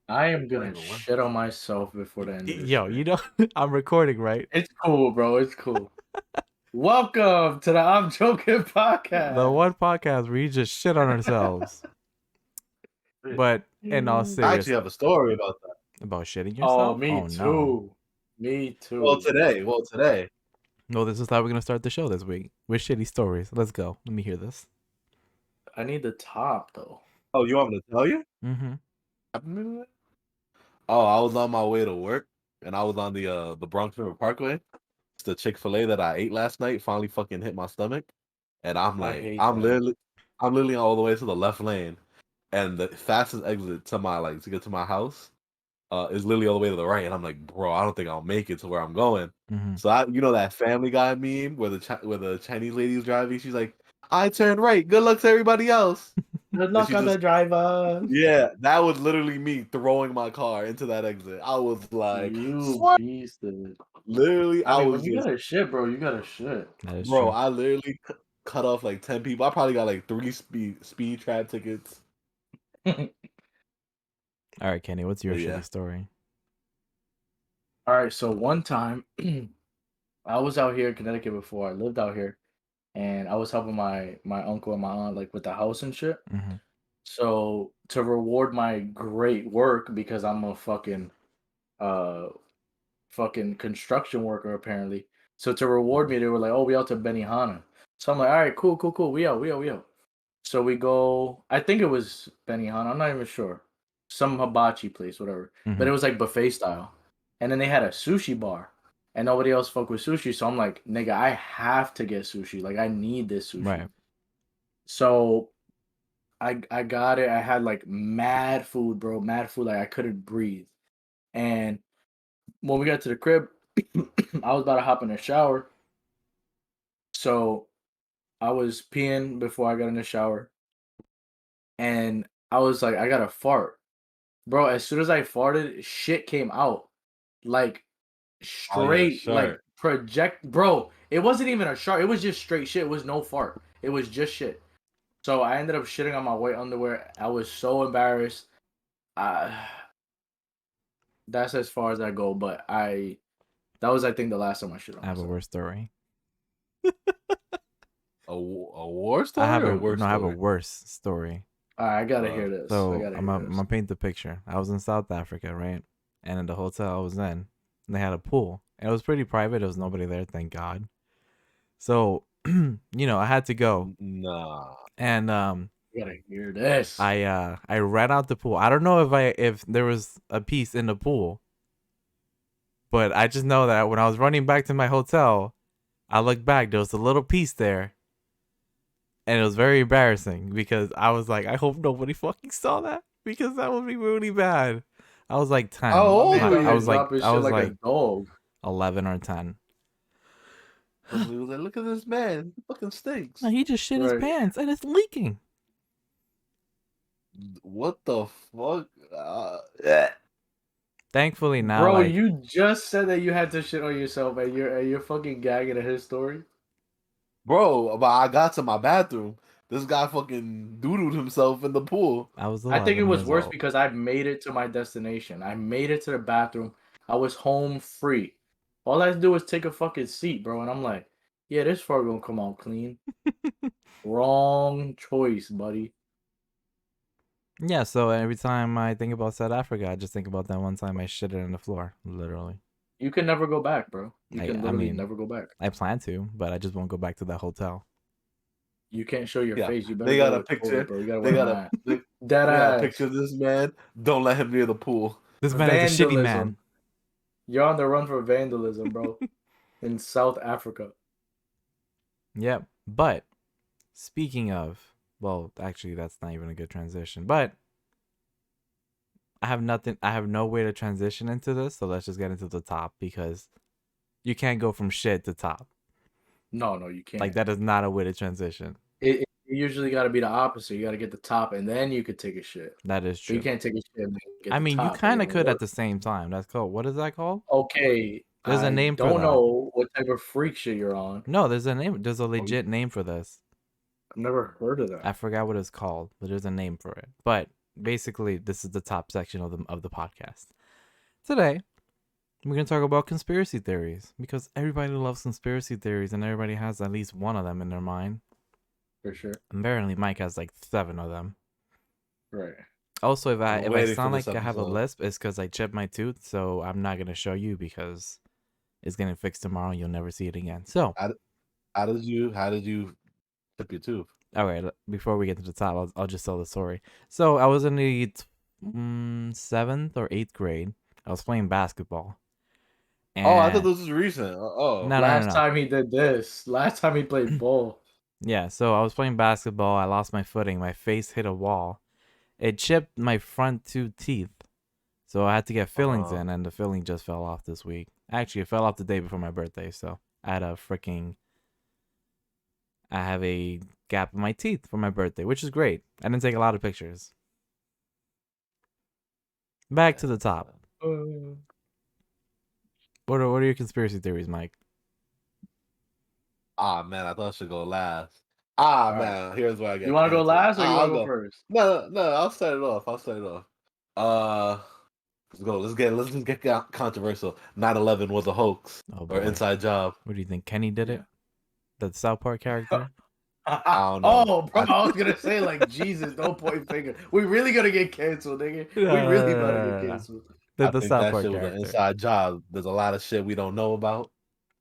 I am Not gonna even one. shit on myself before the end of this Yo, shit. you know, I'm recording, right? It's cool, bro. It's cool. Welcome to the I'm Joking The podcast. one podcast where you just shit on ourselves. But in all I actually seriousness, have a story about that. about shitting Oh, yourself? me Oh no. too. Me Well, too. today. No, this is how we're gonna start the show this week with shitty stories. Let's go. Let me hear this. I need the top though. Oh, you want me to tell you? Mm-hmm. Oh, I was on my way to work, and I was on the Bronx River Parkway. It's the Chick-fil-A that I ate last night finally fucking hit my stomach, and I hate I'm that. literally all the way to the left lane, and the fastest exit to to get to my house, is literally all the way to the right, and I'm like, bro, I don't think I'll make it to where I'm going. Mm-hmm. So you know that Family Guy meme where the Chinese lady's driving, she's like, I turn right. Good luck to everybody else. Good And luck she on the just driver. yeah, that was literally me throwing my car into that exit. I was like, You "Swear." beasted. Literally, I I mean, was when you just, gotta shit, bro, you gotta shit. That is bro. true. I literally cut off like 10 people. I probably got like 3 speed trap tickets. All right, Kenny, what's your But shitty yeah, story? All right, so one time I was out here in Connecticut before. I lived out here, and I was helping my uncle and my aunt like with the house and shit. Mm-hmm. So to reward my great work, because I'm a uh fucking construction worker apparently. So to reward me, they were like, "Oh, we out to Benihana." So I'm like, "All right, cool, cool, cool. We out." So we go. I think it was Benihana. I'm not even sure. Some hibachi place, whatever. But Mm-hmm. it was like buffet style. And then they had a sushi bar, and nobody else fuck with sushi. So I'm like, nigga, I have to get sushi. Like I need this sushi. Right. So I got it. I had like mad food, bro. Mad food. Like I couldn't breathe. And when we got to the crib, I was about to hop in the shower. So I was peeing before I got in the shower. And I was like, I gotta fart. Bro, as soon as I farted, shit came out. Like on your straight, like shirt. project bro. It wasn't even a shark, it was just straight shit. It was no fart. It was just shit. So I ended up shitting on my white underwear. I was so embarrassed. Uh, that's as far as I go, but that was I think the last time I shit on I have a myself. worse story. A war story or a worse I have a story? worse story. Alright, I gotta hear this. I So gotta I'm hear this. gonna paint the picture. I was in South Africa, right? And in the hotel I was in, they had a pool. And it was pretty private. There was nobody there, thank God. So, I had to go. Nah. And I gotta hear this. I ran out the pool. I don't know if there was a piece in the pool, but I just know that when I was running back to my hotel, I looked back, there was a little piece there. And it was very embarrassing because I was like, I hope nobody fucking saw that because that would be really bad. I was like 10. How My old man's were out I here was you? like dropping I shit was like a like dog. 11 or 10. Somebody was like, look at this man. He fucking No, stinks. he just shit his Right. pants and it's leaking. What the fuck? Yeah. Thankfully now, Bro, like, you just said that you had to shit on yourself and you're fucking gagging at his story. Bro, but I got to my bathroom. This guy fucking doodled himself in the pool. I was I think it 11 was years worse old. because I made it to my destination. I made it to the bathroom. I was home free. All I had to do was take a fucking seat, bro. And I'm like, yeah, this fart gonna come out clean. Wrong choice, buddy. Yeah, so every time I think about South Africa, I just think about that one time I shit it on the floor, literally. You can never go back, bro. You can I literally mean, never go back. I plan to, but I just won't go back to that hotel. You can't show your Yeah, face. You better they got go a with COVID, picture. bro. You gotta They wear a got a mask. they, Dead they got a ass. picture of this man. Don't let him near the pool. This man is a shitty man. Vandalism. You're on the run for vandalism, bro. In South Africa. Yep. But speaking of, well, actually, that's not even a good transition. But I have no way to transition into this. So let's just get into the top because you can't go from shit to top. No, you can't. Like, that is not a way to transition. It usually got to be the opposite. You got to get the top, and then you could take a shit. That is But you true. can't take a shit and then get I the mean, you top. That kind of won't could at work. the same time. That's called, what is that called? Okay, There's a I name for don't that. know what type of freak shit you're on. No, there's a name. There's a legit name for this. I've never heard of I that. forgot what it's called, but there's a name for it. But basically this is the top section of the podcast. Today, we're gonna talk about conspiracy theories because everybody loves conspiracy theories and everybody has at least one of them in their mind. For sure. Apparently, Mike has like 7 of them. Right. Also, if I'm I waiting for sound this like I have a episode. lisp, it's because I chipped my tooth, so I'm not gonna show you because it's getting fixed tomorrow. And you'll never see it again. So, How did you chip your tooth? all right, before we get to the top, I'll just tell the story. So I was in the 7th or 8th grade. I was playing basketball. Oh, I thought And this was recent. Oh, no. Last time he did this. Last time he played ball. Yeah, so I was playing basketball. I lost my footing. My face hit a wall. It chipped my front 2 teeth. So I had to get fillings in, and the filling just fell off this week. Actually, it fell off the day before my birthday, so I have a gap in my teeth for my birthday, which is great. I didn't take a lot of pictures. Back to the top. What are your conspiracy theories, Mike? Man, I thought I should go last. All Man, here's where I get You want to go canceled. last or you want I'll to go go. first? No, I'll start it off. Let's go. Let's just get controversial. 9/11 was a hoax Oh or boy. inside job. What do you think? Kenny did it? The South Park character? I don't know. Oh, bro, I was gonna say like Jesus, don't point finger. We really gonna get canceled, nigga. We really about to get canceled. The I think South that Park shit was an character. inside job. There's a lot of shit we don't know about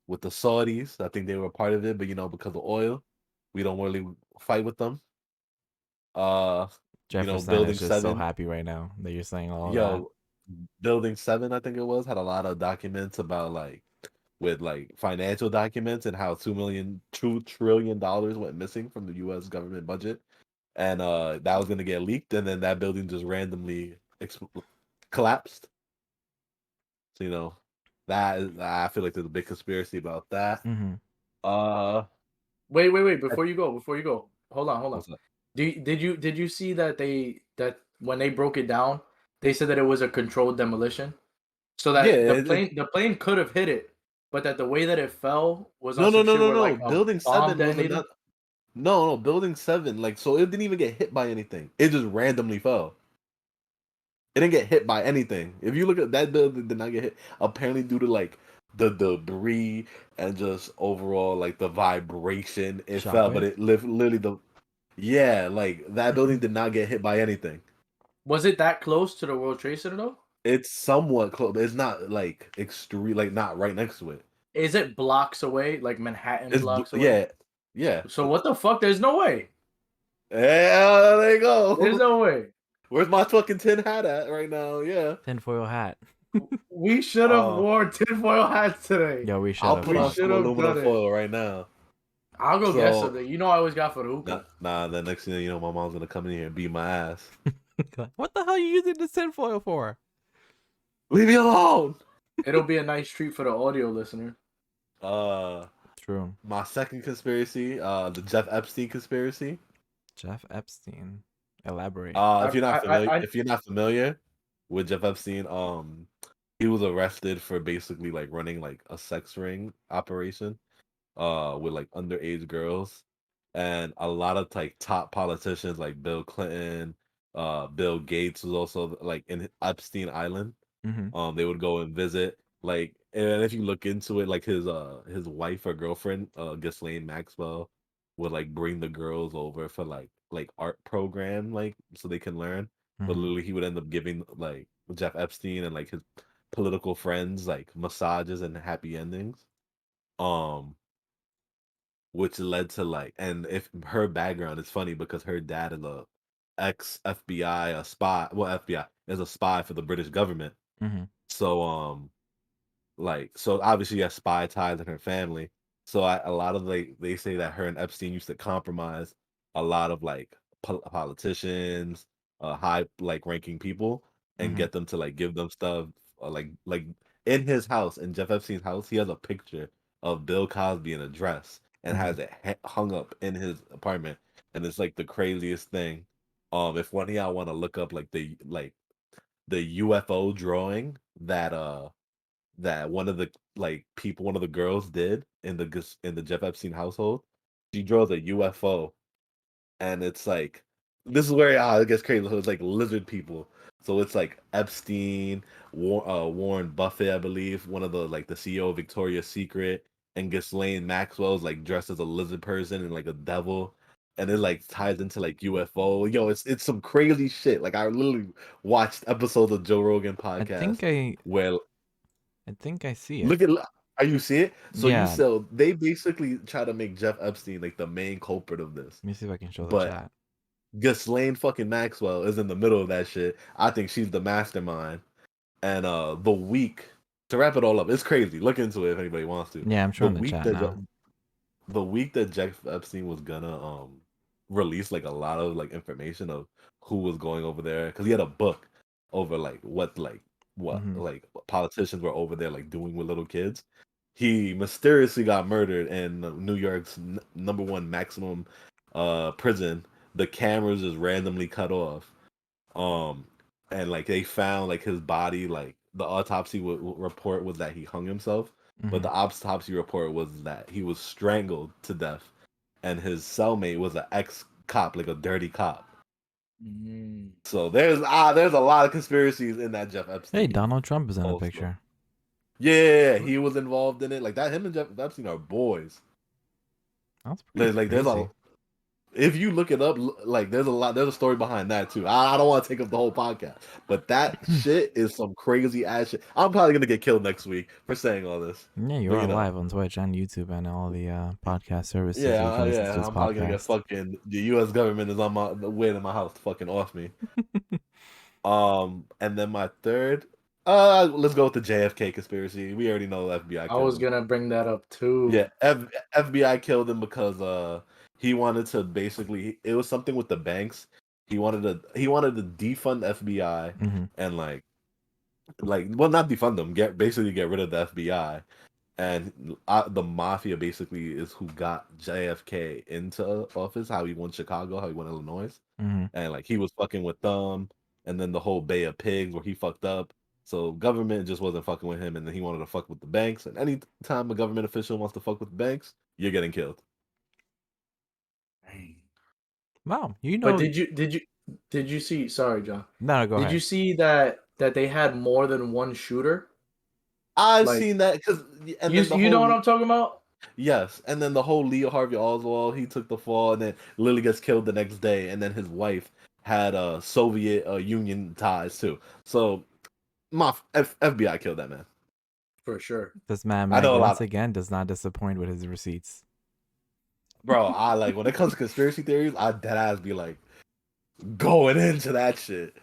with the Saudis. I think they were a part of it, but because of oil, we don't really fight with them. Jefferson is Building just so 7. happy right now that you're saying all that. Yo, Building 7, I think it was, had a lot of documents about with financial documents and how $2 trillion went missing from the US government budget. And that was gonna get leaked, and then that building just randomly collapsed. So I feel like there's a big conspiracy about that. Mm-hmm. Wait. Before you go, hold on. What's up? Did you see that that when they broke it down, they said that it was a controlled demolition, so that Yeah, the plane could have hit it, but that the way that it fell was on no, some shit where like a Building bomb 7 was detonated. another. No, Building 7, so it didn't even get hit by anything. It just randomly fell. It didn't get hit by anything. If you look at that building, did not get hit. Apparently, due to the debris and just overall the vibration, it fell. But it literally that building did not get hit by anything. Was it that close to the World Trade Center though? It's somewhat close. But it's not extreme, not right next to it. Is it blocks away, like Manhattan blocks away? Yeah. So what the fuck? There's no way. Yeah, there you go. There's no way. Where's my fucking tin hat at right now? Yeah. Tinfoil hat. We should have worn tinfoil hats today. Yo, we should I'll have. put on some should've aluminum done it. foil right now. I'll go get something. You know I always got for the hookah. Nah, the next thing you know, my mom's gonna come in here and beat my ass. What the hell are you using this tinfoil for? Leave me alone. It'll be a nice treat for the audio listener. True. My second conspiracy, the Jeff Epstein conspiracy. Jeff Epstein. Elaborate. If you're not familiar with Jeff Epstein, he was arrested for basically running a sex ring operation, with underage girls, and a lot of top politicians like Bill Clinton, Bill Gates was also in Epstein Island. Mm-hmm. They would go and visit, and if you look into it, his wife or girlfriend, Ghislaine Maxwell, would bring the girls over for art program, so they can learn. But Mm-hmm. literally, he would end up giving Jeff Epstein and his political friends massages and happy endings, which led to and if her background is funny because her dad is a ex FBI, a spy. Well, FBI is a spy for the British government. Mm-hmm. So so obviously she has spy ties in her family. So a lot of they say that her and Epstein used to compromise a lot of politicians, high ranking people, and Mhm. get them to give them stuff, like in his house, in Jeff Epstein's house, he has a picture of Bill Cosby in a dress and has it hung up in his apartment, and it's the craziest thing. If one of y'all want to look up the UFO drawing that one of the one of the girls did in the Jeff Epstein household, she draws a UFO, and it's this is where it gets crazy. So it's like lizard people. So it's like Epstein, Warren Buffett, I believe, one of the CEO of Victoria's Secret, and Ghislaine Maxwell's like dressed as a lizard person and like a devil, and it like ties into like UFO. Yo, it's some crazy shit. Like I literally watched episodes of Joe Rogan I podcast think I where see it. look at are you see it? So Yeah. they basically try to make Jeff Epstein like the main culprit of this, Let me see if I can show the but chat. Ghislaine fucking Maxwell is in the middle of that shit. I think she's the mastermind. And the week to wrap it all up, it's crazy. Look into it if anybody wants to. Yeah, I'm The showing the week chat now. the week that Jeff Epstein was gonna release like a lot of like information of who was going over there, because he had a book over what Mhm. like politicians were over there like doing with little kids. He mysteriously got murdered in New York's number one maximum prison. The cameras just randomly cut off. Um, and like they found like his body, like the autopsy report was that he hung himself, but Mhm. the autopsy report was that he was strangled to death, and his cellmate was an ex cop, like a dirty cop. Mm. So there's a lot of conspiracies in that Jeff Hey, Epstein Donald Trump is in the also. picture. Yeah, he was involved in it. Like that, him and Jeff Epstein are boys. That's pretty Like there's crazy. a if you look it up, like there's a story behind that too. I don't want to take up the whole podcast, but that shit is some crazy ass shit. I'm probably gonna get killed next week for saying all this. Yeah, you But are live on Twitch and YouTube and all the podcast services where you yeah, can listen to yeah, this I'm probably gonna get podcast. fucking the U.S. government is on my the way to my house to fucking off me. And then my third, let's go with the JFK conspiracy. We already know the FBI I killed was him. gonna bring that up too. Yeah, FBI killed him because he wanted to basically it was something with the banks. He wanted to defund the FBI Mhm. and well not defund them, basically get rid of the FBI. And the mafia basically is who got JFK into office, how he won Chicago, how he won Illinois. Mhm. And like he was fucking with them, and then the whole Bay of Pigs where he fucked up. So government just wasn't fucking with him, and then he wanted to fuck with the banks. And any time a government official wants to fuck with the banks, you're getting killed. Dang. Wow, you But know. did you see? Sorry, John. No, go Did you ahead. see that they had more than one shooter? I've Like seen that and you then the you know what I'm talking about? yes, and then the whole Lee Harvey Oswald, he took the fall, and then Lily gets killed the next day, and then his wife had Soviet Union ties too. So FBI killed that man. For sure. This man I Meg know a once lot. again does not disappoint with his receipts. Bro, I like when it comes to conspiracy theories, I dead ass be like going into that shit.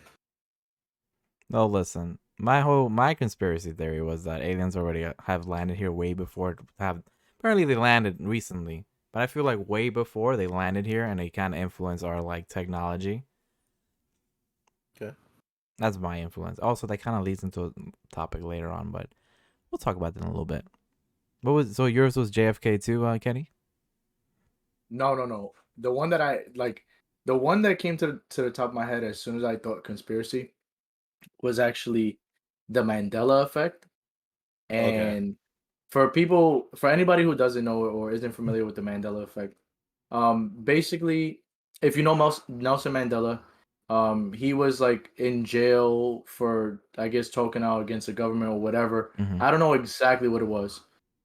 No, listen. My conspiracy theory was that aliens already have landed here way before have apparently they landed recently, but I feel like way before they landed here and they kind of influence our like technology. Okay. That's my influence. Also, that kind of leads into a topic later on, but we'll talk about that in a little bit. So yours was JFK too, Kenny? No. The one that I like, the one that came to the top of my head as soon as I thought conspiracy was actually the Mandela effect. Okay. And for anybody who doesn't know or isn't familiar with the Mandela effect, basically, if you know Nelson Mandela, he was like in jail for I guess talking out against the government or whatever. Mm-hmm. I don't know exactly what it was,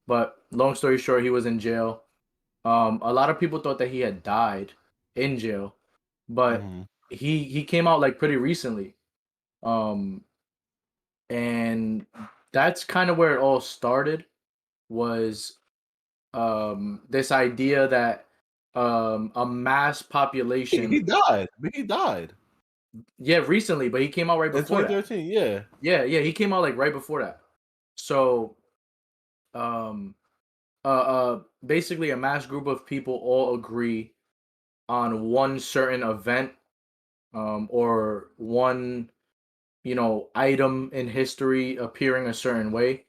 but long story short, he was in jail. A lot of people thought that he had died in jail, but Mm-hmm. he came out like pretty recently. Um, and that's kind of where it all started was this idea that a mass He population, died. He died yeah, recently, but he came out right in before that. 2013. Yeah. Yeah, he came out like right before that. So um basically a mass group of people all agree on one certain event, or one, item in history appearing a certain way,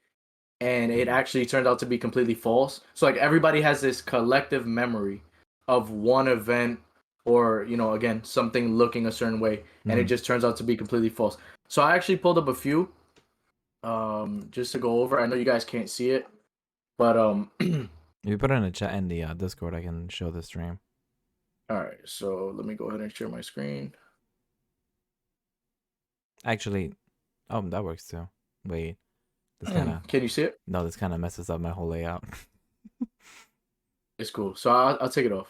and it Mhm. actually turned out to be completely false. So like everybody has this collective memory of one event, or again, something looking a certain way, and it Mm-hmm. just turns out to be completely false. So I actually pulled up a few just to go over. I know you guys can't see it, but If you put it in the chat in the Discord, I can show the stream. All right, so let me go ahead and share my screen. Actually, oh, that works too. Wait, this kind of Can you see it? no, this kind of messes up my whole layout. It's cool. So I'll take it off.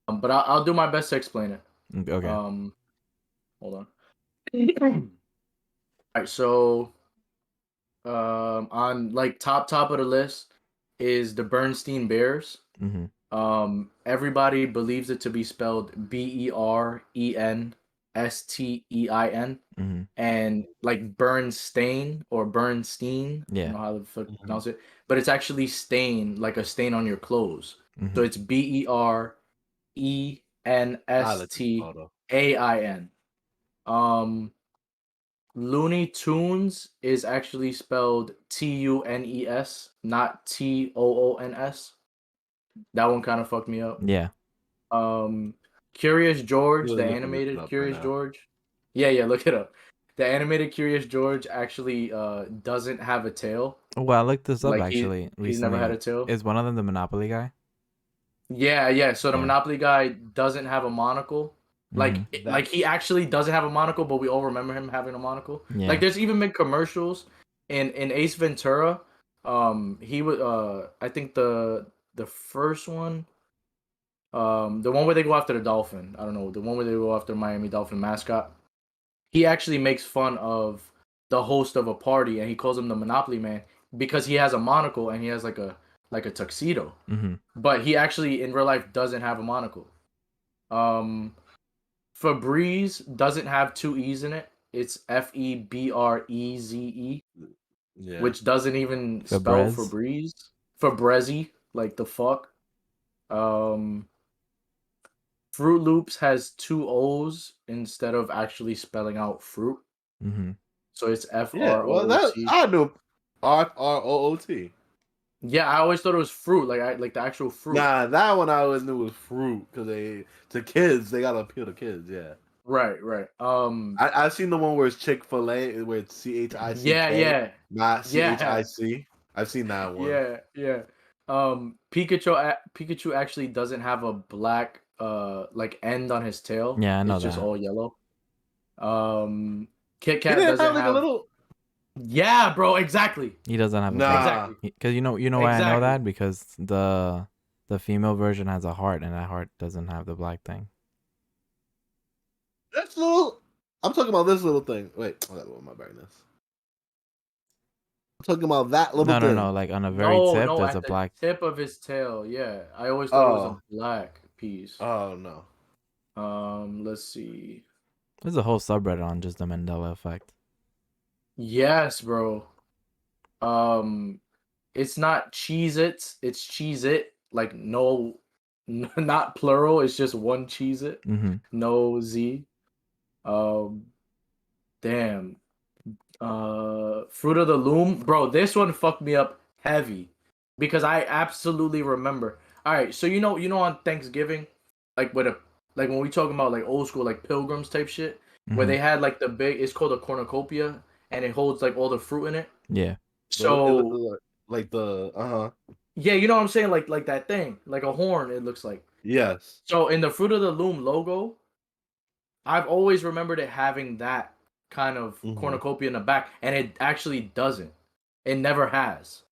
But I'll do my best to explain it. Okay. Hold on. All right, so on like top of the list is the Bernstein Bears. Mm-hmm. Everybody believes it to be spelled Bernstein, Mm-hmm. and like Bernstein or Bernstein. I Yeah. don't know how to Mhm. pronounce it, but it's actually stain, like a stain on your clothes. Mm-hmm. So it's I let you photo. Bernstein. Looney Tunes is actually spelled Tunes, not Toons. That one kind of fucked me up. Yeah. Curious George, the Really looking this animated up right Curious now. George. Yeah, look it up. The animated Curious George actually doesn't have a tail. Oh, well, I looked this up Like actually he's never had recently. a tail. Is one of them the Monopoly guy? Yeah. So the Yeah. Monopoly guy doesn't have a monocle. Mm-hmm. Like he actually doesn't have a monocle, but we all remember him having a monocle. Yeah. Like there's even been commercials in Ace Ventura. He was I think the first one, the one where they go after the dolphin. I don't know, the one where they go after Miami Dolphin mascot. He actually makes fun of the host of a party and he calls him the Monopoly Man because he has a monocle and he has like a tuxedo. Mm-hmm. But he actually in real life doesn't have a monocle. Febreze doesn't have two E's in it. It's Febreze, Yeah. which doesn't even spell Febreze? Febreze. Febreze, like the fuck. Fruit Loops has two O's instead of actually spelling out fruit. Mm-hmm. So it's Yeah. Well, that FROOT. I knew. RROOT. Yeah, I always thought it was fruit, like the actual fruit. Nah, that one I always knew was fruit because to kids they gotta appeal to kids. Yeah. Right. I seen the one where it's Chick-fil-A where it's CHICK, Yeah. not Yeah. CHIC. I've seen that one. Yeah. Pikachu actually doesn't have a black like end on his tail. Yeah, I know It's just that. all yellow. Kit He Kat didn't doesn't have like have. a little. Yeah, bro. Exactly. He doesn't have a Nah. black. Exactly. Because you know why I know Exactly. that? Because the female version has a heart and that heart doesn't have the black thing. That's little. I'm talking about this little thing. Wait, I gotta lower my brightness. I'm talking about that little thing. No. Like on the very tip, there's at a the black. tip of his tail. Yeah, I always thought it was a black piece. Oh no. Let's see. There's a whole subreddit on just the Mandela effect. Yes, bro. It's not Cheez-Its, it's Cheez-It. Like no, not plural. It's just one Cheez-It. Mm-hmm. No Z. Damn. Fruit of the Loom, bro. This one fucked me up heavy because I absolutely remember. All right, so you know on Thanksgiving, like like when we talking about like old school like pilgrims type shit, where Mm-hmm. they had like the big. It's called a cornucopia, and it holds like all the fruit in it. Yeah. So Like the yeah, you know what I'm saying, like that thing, like a horn. It looks like. yes. So in the Fruit of the Loom logo, I've always remembered it having that kind of cornucopia in the back, and it actually doesn't. It never has.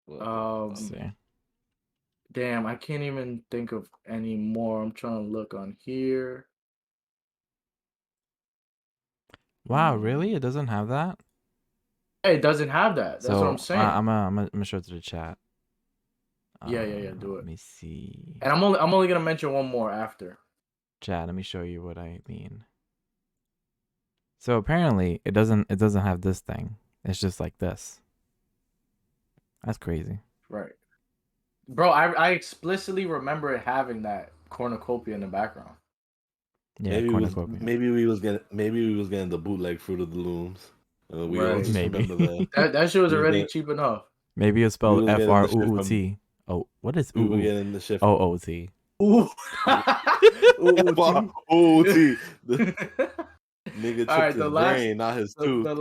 Let's see. Damn, I can't even think of any more. I'm trying to look on here. Wow, really? It doesn't have that? Hey, it doesn't have that. That's what I'm saying. I'm gonna show it to the chat. Yeah, do it. Let me see. And I'm only gonna mention one more after. Chat, let me show you what I mean. So apparently it doesn't have this thing. It's just like this. That's crazy. Right. Bro, I explicitly remember it having that cornucopia in the background. Yeah, cornucopia. Maybe we was getting the bootleg Fruit of the Looms. We all just Maybe. remember that. That shit was already cheap enough. Maybe it's spelled was getting the shit FROOT. Oh, what is We were OOT? getting the shit. OOT. Ooh. OOT. Nigga All right, chipped his brain, not his tooth. The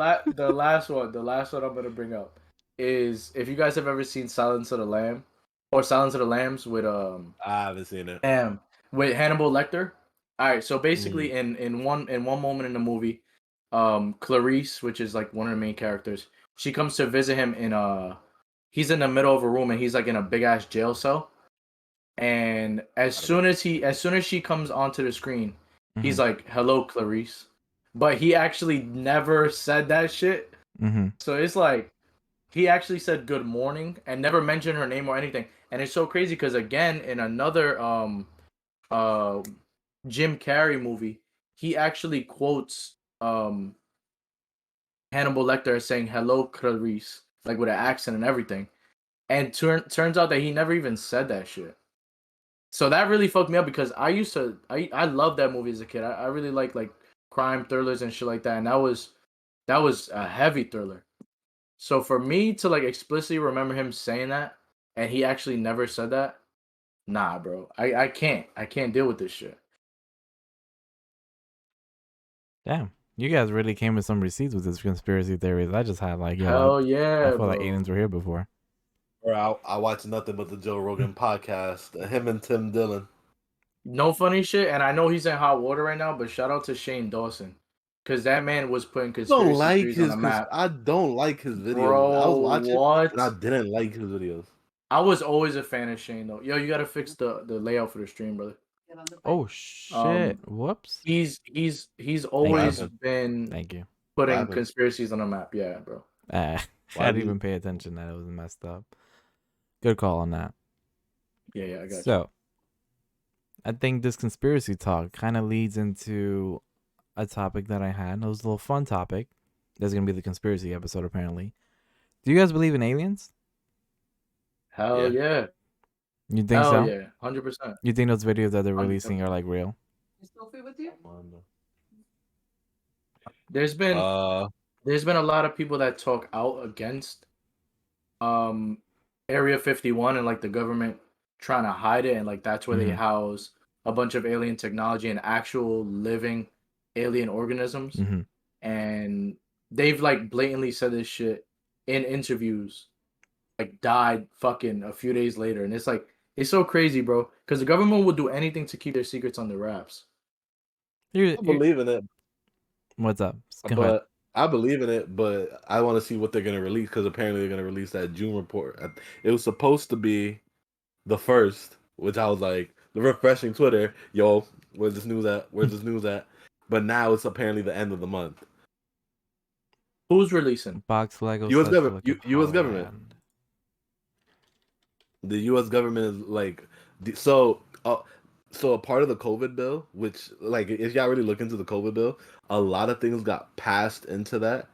last one I'm gonna bring up is if you guys have ever seen Silence of the Lamb, or Silence of the Lambs with I haven't seen it. with Hannibal Lecter. All right, so Mm. basically in one moment in the movie, Clarice, which is like one of the main characters, she comes to visit him in he's in the middle of a room and he's like in a big ass jail cell. And as soon as she comes onto the screen, he's like, "Hello, Clarice," but he actually never said that shit. So it's like he actually said good morning and never mentioned her name or anything. And it's so crazy because again in another uh Jim Carrey movie, he actually quotes Hannibal Lecter as saying "Hello, Clarice," like with an accent and everything. And turns out that he never even said that shit. So that really fucked me up because I loved that movie as a kid. I really like crime thrillers and shit like that, and that was a heavy thriller. So for me to like explicitly remember him saying that and he actually never said that, nah, bro. I can't deal with this shit. Damn, you guys really came with some receipts with this conspiracy theories. I just had like, yo, Hell I yeah, feel like bro. aliens were here before. Bro, I watch nothing but the Joe Rogan podcast. Him and Tim Dillon. No funny shit, and I know he's in hot water right now, but shout out to Shane Dawson. Cause that man was putting conspiracy theories on the map. I don't like his videos. I Bro, was watching what? and I didn't like his videos. I was always a fan of Shane though. Yo, you gotta fix the layout for the stream, brother. Oh shit! Um, Whoops. he's always happened? been Thank you. What putting happened? conspiracies on the map. Yeah, bro. I Why didn't did even pay attention that it was messed up. Good call on that. Yeah, I got you. So, I think this conspiracy talk kind of leads into a topic that I had. It was a little fun topic. There's gonna be the conspiracy episode apparently. Do you guys believe in aliens? Hell yeah. You think Hell so? yeah. 100%. You think those videos that they're releasing are 100%. like real? There's been a lot of people that talk out against um Area 51 and like the government trying to hide it and like that's where they house a bunch of alien technology and actual living alien organisms. And they've like blatantly said this shit in interviews, like died fucking a few days later. And it's like it's so crazy, bro, because the government will do anything to keep their secrets on the wraps. I believe in it, What's up? but I believe in it, but I want to see what they're gonna release because apparently they're gonna release that June report. It was supposed to be the first, which I was like, the refreshing Twitter, yo, where's this news at? Where's this news at? But now it's apparently the end of the month. Who's releasing? Box Lego. U.S. government. U.S. government. The U.S. government is like so. So a part of the COVID bill, which like if y'all really look into the COVID bill, a lot of things got passed into that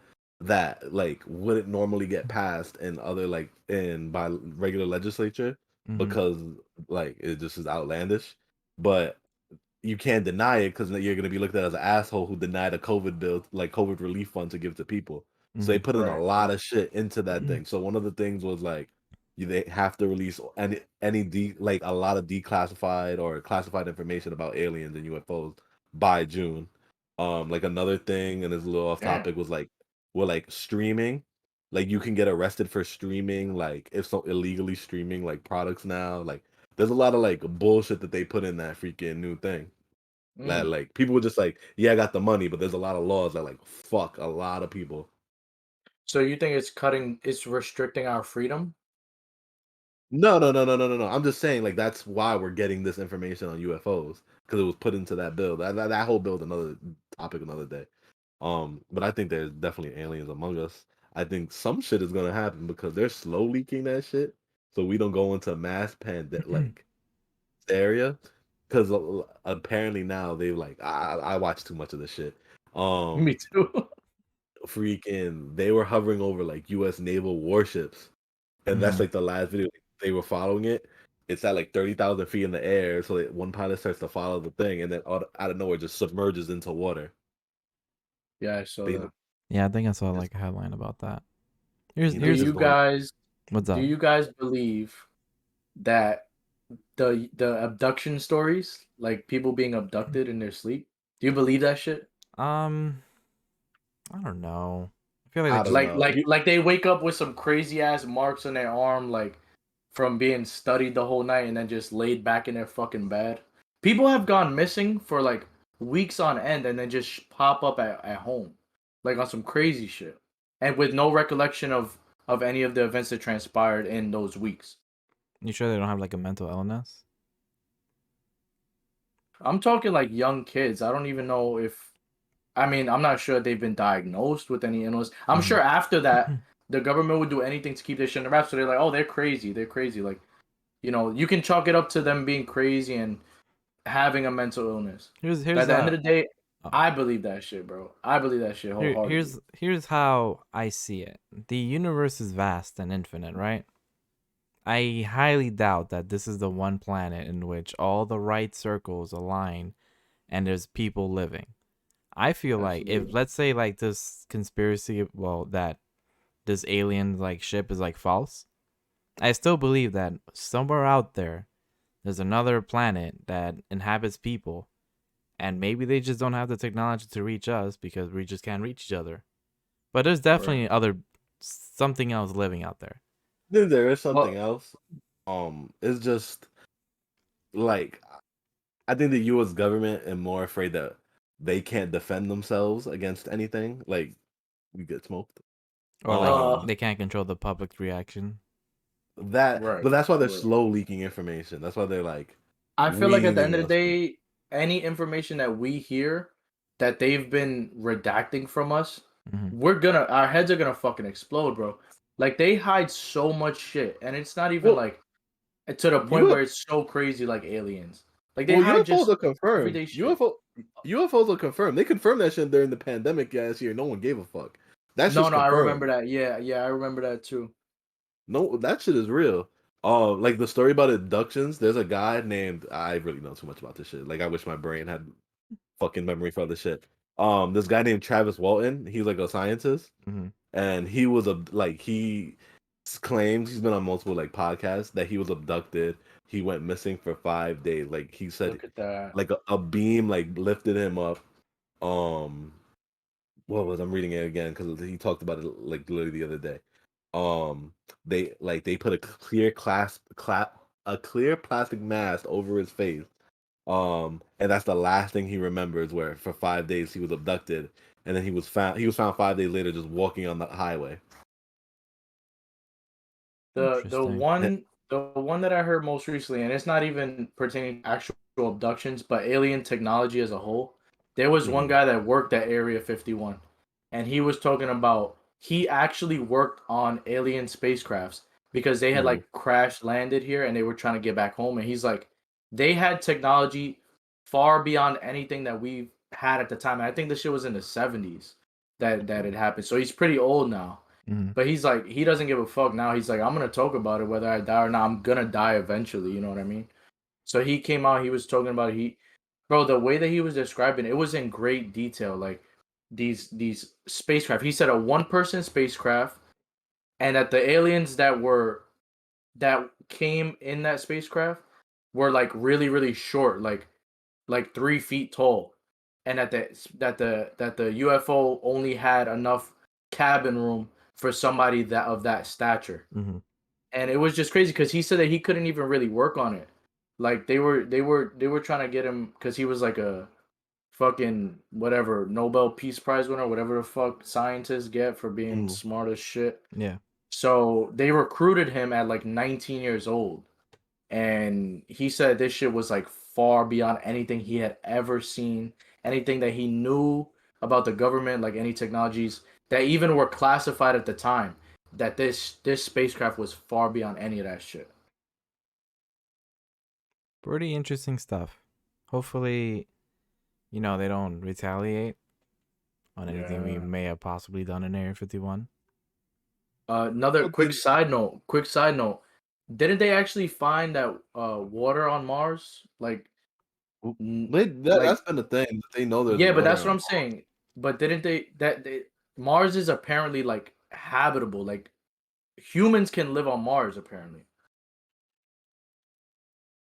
like wouldn't normally get passed in other like in by regular legislature because like it just is outlandish. But you can't deny it because you're gonna be looked at as an asshole who denied a COVID bill, like COVID relief fund to give to people. So they put in a lot of shit into that thing. So one of the things was like they have to release like a lot of declassified or classified information about aliens and UFOs by June. Like another thing, and it's a little off topic, was like streaming. Like you can get arrested for streaming, like if so illegally streaming like products now. Like there's a lot of like bullshit that they put in that freaking new thing. That like people were just like, yeah, I got the money, but there's a lot of laws that like fuck a lot of people. So you think it's restricting our freedom? No. I'm just saying like that's why we're getting this information on UFOs because it was put into that bill. That whole bill is another topic another day. But I think there's definitely aliens among us. I think some shit is gonna happen because they're slow leaking that shit, so we don't go into mass pandemic like area. Because apparently now they like I watch too much of this shit. Me too. Freaking they were hovering over like U.S. naval warships, and that's like the last video they were following it. It's at like 30,000 feet in the air, so one pilot starts to follow the thing, and then out of nowhere just submerges into water. Yeah, I saw that. Yeah, I think I saw like a headline about that. Here's Do you guys what's up? Do you guys believe that the abduction stories, like people being abducted in their sleep, do you believe that shit? I don't know. I feel like I they don't just know. Like they wake up with some crazy ass marks on their arm, like from being studied the whole night and then just laid back in their fucking bed. People have gone missing for like weeks on end and then just pop up at home, like on some crazy shit, and with no recollection of any of the events that transpired in those weeks. You sure they don't have like a mental illness? I'm talking like young kids. I don't even know if, I mean, I'm not sure they've been diagnosed with any illness. I'm sure after that, the government would do anything to keep this shit in the wraps. So they're like, oh, they're crazy. They're crazy. Like, you know, you can chalk it up to them being crazy and having a mental illness. Here's But at the end of the day, oh. I believe that shit, bro. I believe that shit wholeheartedly. Here's how I see it. The universe is vast and infinite, right? I highly doubt that this is the one planet in which all the right circles align and there's people living. I feel like if, Absolutely. let's say, like this conspiracy, well, that this alien like ship is like false, I still believe that somewhere out there's another planet that inhabits people, and maybe they just don't have the technology to reach us because we just can't reach each other. But there's definitely something else living out there. Then there is something Well, else. It's just like I think the U.S. government is more afraid that they can't defend themselves against anything. Like we get smoked. Or like Uh, they can't control the public reaction. That, right. but that's why they're Right. slow leaking information. That's why they're like, I feel like at the end of the must be. day, any information that we hear that they've been redacting from us, our heads are gonna fucking explode, bro. Like they hide so much shit, and it's not even Well, like to the point you where it's so crazy like aliens. Like they well hide UFOs just are confirmed. everyday shit. UFOs are confirmed. They confirmed that shit during the pandemic last year. No one gave a fuck. That No, shit's no, I remember confirmed. that. Yeah, yeah, I remember that too. No, that shit is real. Like the story about abductions. There's a guy named I really know too much about this shit. Like I wish my brain had fucking memory for this shit. This guy named Travis Walton. He's like a scientist, and he was he claims he's been on multiple like podcasts that he was abducted. He went missing for 5 days. Like he said, Look at that. like a beam like lifted him up. Um, I'm reading it again because he talked about it like literally the other day. They put a clear plastic mask over his face. And that's the last thing he remembers. Where for 5 days he was abducted, and then he was found. He was found 5 days later, just walking on the highway. The Interesting. one that I heard most recently, and it's not even pertaining to actual abductions, but alien technology as a whole. There was one guy that worked at Area 51, and he was talking about he actually worked on alien spacecrafts because they had like crash landed here and they were trying to get back home. And he's like, they had technology far beyond anything that we've had at the time. And I think this shit was in the 70s that it happened. So he's pretty old now. But he's like, he doesn't give a fuck now. He's like, I'm gonna talk about it whether I die or not. I'm gonna die eventually. You know what I mean? So he came out. He was talking about bro. The way that he was describing it was in great detail. Like these spacecraft. He said a one person spacecraft, and that the aliens that came in that spacecraft were like really short, like 3 feet tall, and that the UFO only had enough cabin room for somebody that of that stature. And it was just crazy because he said that he couldn't even really work on it. Like they were trying to get him because he was like a fucking whatever Nobel Peace Prize winner, whatever the fuck scientists get for being smart as shit. Yeah. So they recruited him at like 19 years old. And he said this shit was like far beyond anything he had ever seen, anything that he knew about the government, like any technologies that even were classified at the time. That this spacecraft was far beyond any of that shit. Pretty interesting stuff. Hopefully, they don't retaliate on anything we may have possibly done in Area 51. Another quick side note. Didn't they actually find that water on Mars? Like, That's been the thing. They know there's yeah, but water that's what on I'm saying. But didn't they Mars is apparently like habitable. Like humans can live on Mars apparently.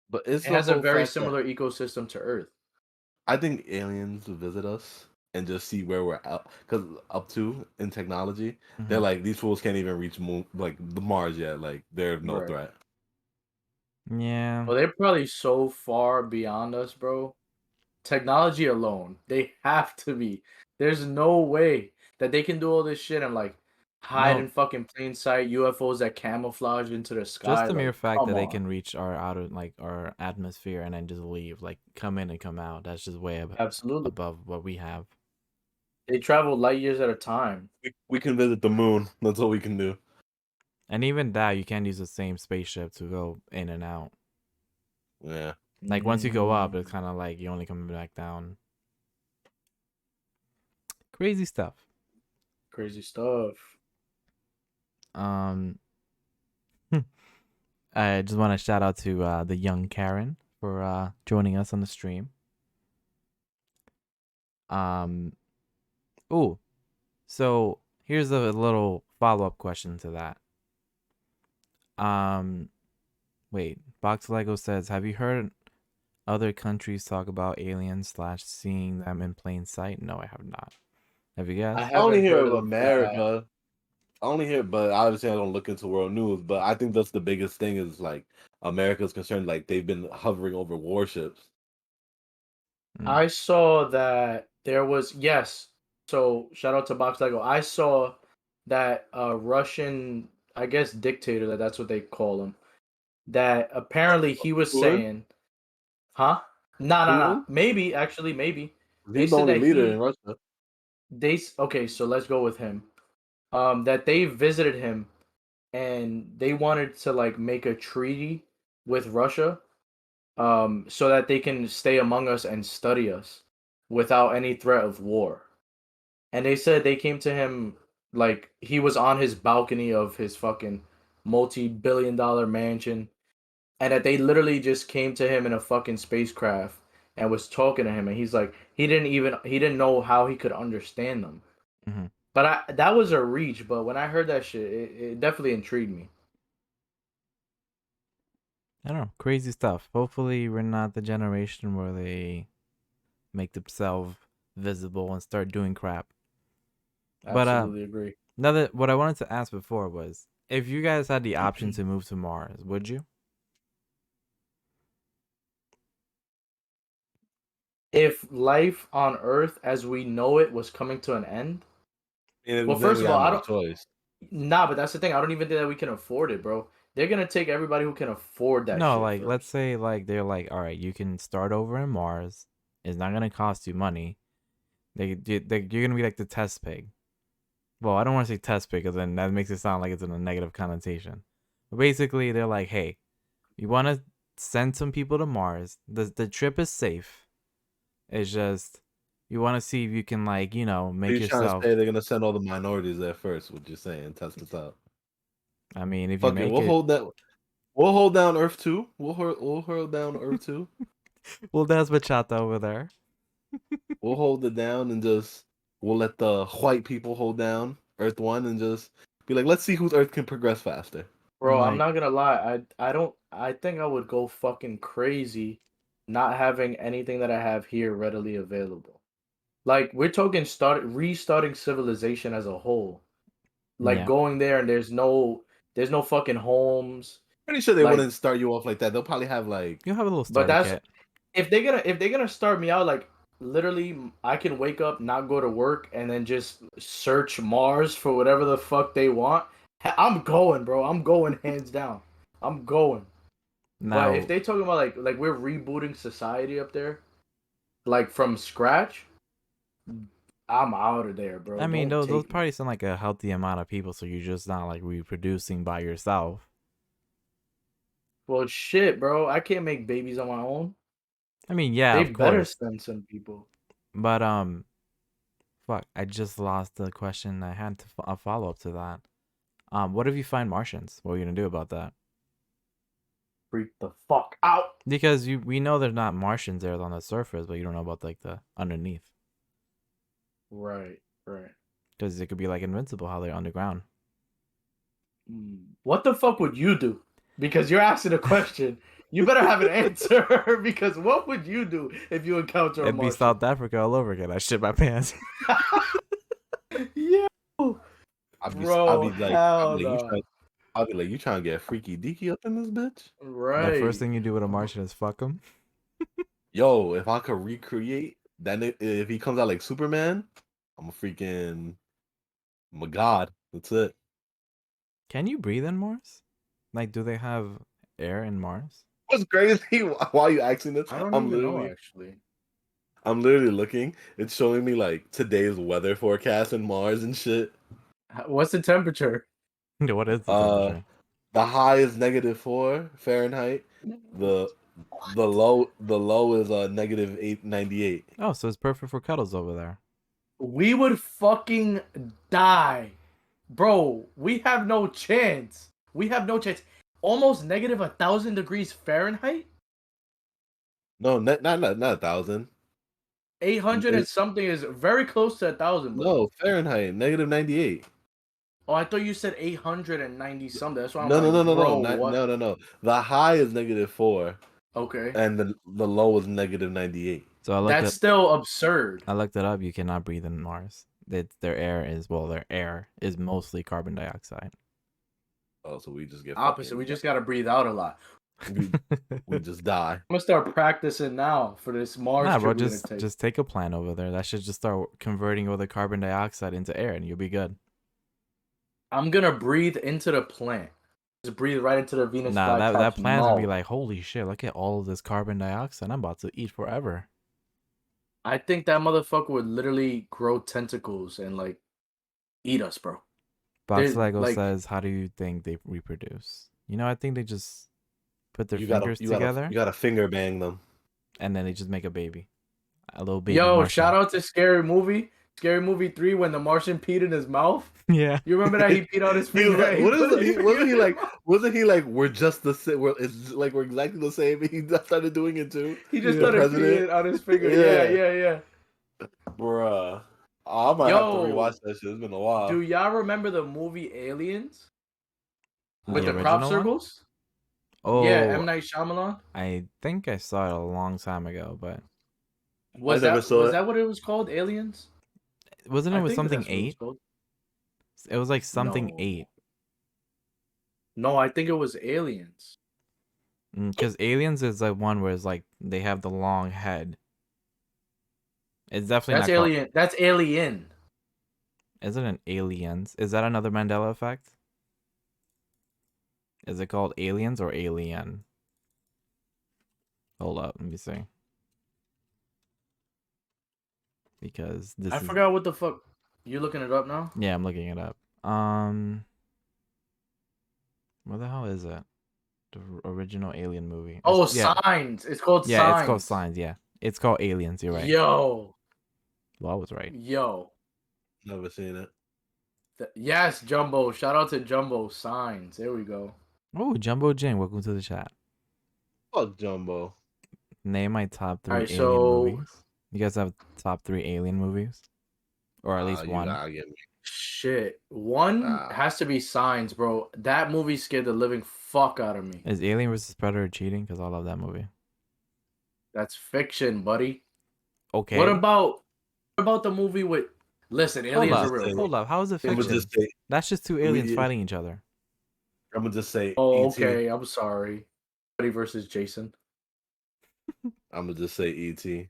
But it's It the has a whole very fact that similar ecosystem to Earth. I think aliens will visit us and just see where we're at, because up to in technology, they're like these fools can't even reach moon, like the Mars yet. Like they're no Right. threat. Yeah. Well, they're probably so far beyond us, bro. Technology alone, they have to be. There's no way that they can do all this shit and like hide No, in fucking plain sight UFOs that camouflage into the just sky. the mere Like, fact that come they on. can reach our outer, like our atmosphere and then just leave, like come in and come out. That's just way Absolutely. above what we have. They travel light years at a time. We can visit the moon. That's all we can do. And even that, you can't use the same spaceship to go in and out. Yeah. Like once you go up, it's Mm, kind of like you only coming back down. Crazy stuff. crazy stuff. Um, I just want to shout out to the young Karen for joining us on the stream. Um, oh, so here's a little follow-up question to that. Um, wait, Box Lego says, have you heard other countries talk about aliens / seeing them in plain sight? No, I have not. Have you I guys? I only haven't hear heard of of that. America. I only hear, but obviously I don't look into world news. But I think that's the biggest thing is like America's concerned. Like they've been hovering over warships. I saw that there was yes. So shout out to Box Lego. I saw that Russian, I guess dictator, that's what they call him. That apparently he was Putin? saying, huh? Nah. Putin? Maybe actually, maybe they He's the said only that leader in Russia. okay. So let's go with him. That they visited him and they wanted to like make a treaty with Russia so that they can stay among us and study us without any threat of war. And they said they came to him like he was on his balcony of his fucking multi-billion-dollar mansion, and that they literally just came to him in a fucking spacecraft and was talking to him, and he's like he didn't know how he could understand them. Mm-hmm. But that was a reach. But when I heard that shit, it definitely intrigued me. I don't know. Crazy stuff. Hopefully, we're not the generation where they make themselves visible and start doing crap. But Absolutely agree. what I wanted to ask before was, if you guys had the option to move to Mars, would you? If life on Earth as we know it was coming to an end, well, Then first we of all, have I no don't. choice. Nah, but that's the thing. I don't even think that we can afford it, bro. They're gonna take everybody who can afford that No, shit like let's first. say like they're like, all right, you can start over in Mars. It's not gonna cost you money. You're gonna be like the test pig. Well, I don't want to say test pig because then that makes it sound like it's in a negative connotation. But basically, they're like, hey, you want to send some people to Mars. The trip is safe. It's just you want to see if you can like So make you're trying to yourself. say they're gonna send all the minorities there first? What you're saying? Test us out. I mean, if you Fuck it, make we'll it, hold that. We'll hold down Earth 2. We'll hold down Earth 2. well, there's bachata over there. We'll hold it down and just we'll let the white people hold down Earth 1 and just be like, let's see whose Earth can progress faster. Bro, I'm Like, not gonna lie. I don't. I think I would go fucking crazy, not having anything that I have here readily available. Like we're talking restarting civilization as a whole. Like yeah, going there and there's no fucking homes. Pretty sure they Like, wouldn't start you off like that. They'll probably have like you'll have a little but starter that's kit. if they're gonna start me out like literally I can wake up, not go to work, and then just search Mars for whatever the fuck they want. I'm going, bro. I'm going hands down. I'm going. But if Now, they talking about like we're rebooting society up there, like from scratch, I'm out of there, bro. I mean, Don't those take me. probably sound like a healthy amount of people, so you're just not like reproducing by yourself. Well, shit, bro. I can't make babies on my own. I mean, yeah, They of better course, send some people. but fuck, I just lost the question. I had to a follow up to that. What if you find Martians? What are you gonna do about that? Freak the fuck out. Because we know there's not Martians there on the surface, but you don't know about like the underneath. Right, right. Because it could be like invincible how they're underground. What the fuck would you do? Because you're asking a question. You better have an answer. Because what would you do if you encounter a It'd be Martian? South Africa all over again. I shit my pants. Yeah. I'd Bro, be like, hell no. I'll be like, you trying to get freaky deaky up in this bitch? Right. The first thing you do with a Martian is fuck him. Yo, if I could recreate that, if he comes out like Superman, I'm a god. That's it. Can you breathe in Mars? Like, do they have air in Mars? What's crazy? Why are you asking this? I don't even know actually. I'm literally looking. It's showing me like today's weather forecast in Mars and shit. What's the temperature? What is the temperature? The high is -4 Fahrenheit. The low is -898. Oh, so it's perfect for cuddles over there. We would fucking die. Bro, we have no chance. We have no chance. Almost negative 1,000 degrees Fahrenheit? No, not 1,000. 800 and something is very close to 1,000. No, Fahrenheit, -98. Oh, I thought you said 890 something. That's why I'm No, like, bro, what? no. The high is -4, Okay. and the low is -98. So I looked That's still absurd. I looked it up. You cannot breathe in Mars. Their air is mostly carbon dioxide. Oh, so we just get Opposite. We just gotta breathe out a lot. we just die. I'm gonna start practicing now for this Mars Nah, trip bro, we're gonna take. just take a plant over there. That should just start converting all the carbon dioxide into air, and you'll be good. I'm gonna breathe into the plant. Just breathe right into the Venus Nah, that flytraps. plant's No. gonna be like, holy shit! Look at all of this carbon dioxide. I'm about to eat forever. I think that motherfucker would literally grow tentacles and like eat us, bro. Box There's, Lego like- says, "How do you think they reproduce?" You know, I think they just put their You fingers together, you gotta finger bang them. and then they just make a baby, a little baby. Yo, Martian. shout out to Scary Movie 3 when the Martian peed in his mouth. Yeah, You remember that he peed on his He was finger? like, wasn't he like we're just the same? It's like we're exactly the same. He just started doing it too. He just The started president? peeing on his finger. Yeah. Yeah. Bruh. I might have to Yo, rewatch that shit. It's been a while. Do y'all remember the movie Aliens with the original crop one? circles? Oh, Yeah, M. Night Shyamalan. I think I saw it a long time ago, but Was never that saw it. what it was called? Aliens? wasn't it I with think something that's what it was 8? called. It was like something No. 8. No, I think it was Aliens. Because Aliens is like one where it's like they have the long head. It's definitely That's not called- Alien. That's Alien. Isn't it Aliens? Is that another Mandela effect? Is it called Aliens or Alien? Hold up, let me see. Because this I is... forgot what the fuck. You looking it up now? Yeah, I'm looking it up. What the hell is it? The original Alien movie. Oh, yeah. Signs. It's called Yeah, Signs. it's called Signs, yeah. It's called Aliens, you're right. Yo. Well, I was right. Yo. Never seen it. Yes, Jumbo. Shout out to Jumbo. Signs. There we go. Oh, Jumbo Jane, welcome to the chat. Fuck Jumbo. Name my top 3 Alright, alien so- movies. You guys have top 3 alien movies? Or at least You one? gotta get me. Shit. One has to be Signs, bro. That movie scared the living fuck out of me. Is Alien vs. Predator cheating? Because I love that movie. That's fiction, buddy. Okay. What about the movie with... Listen, aliens are real. Hold up. How is it I'm fiction? gonna just say. That's just 2 aliens We- fighting each other. I'm gonna just say. Oh, E.T. okay. I'm sorry. Freddy versus Jason. I'm gonna just say E.T.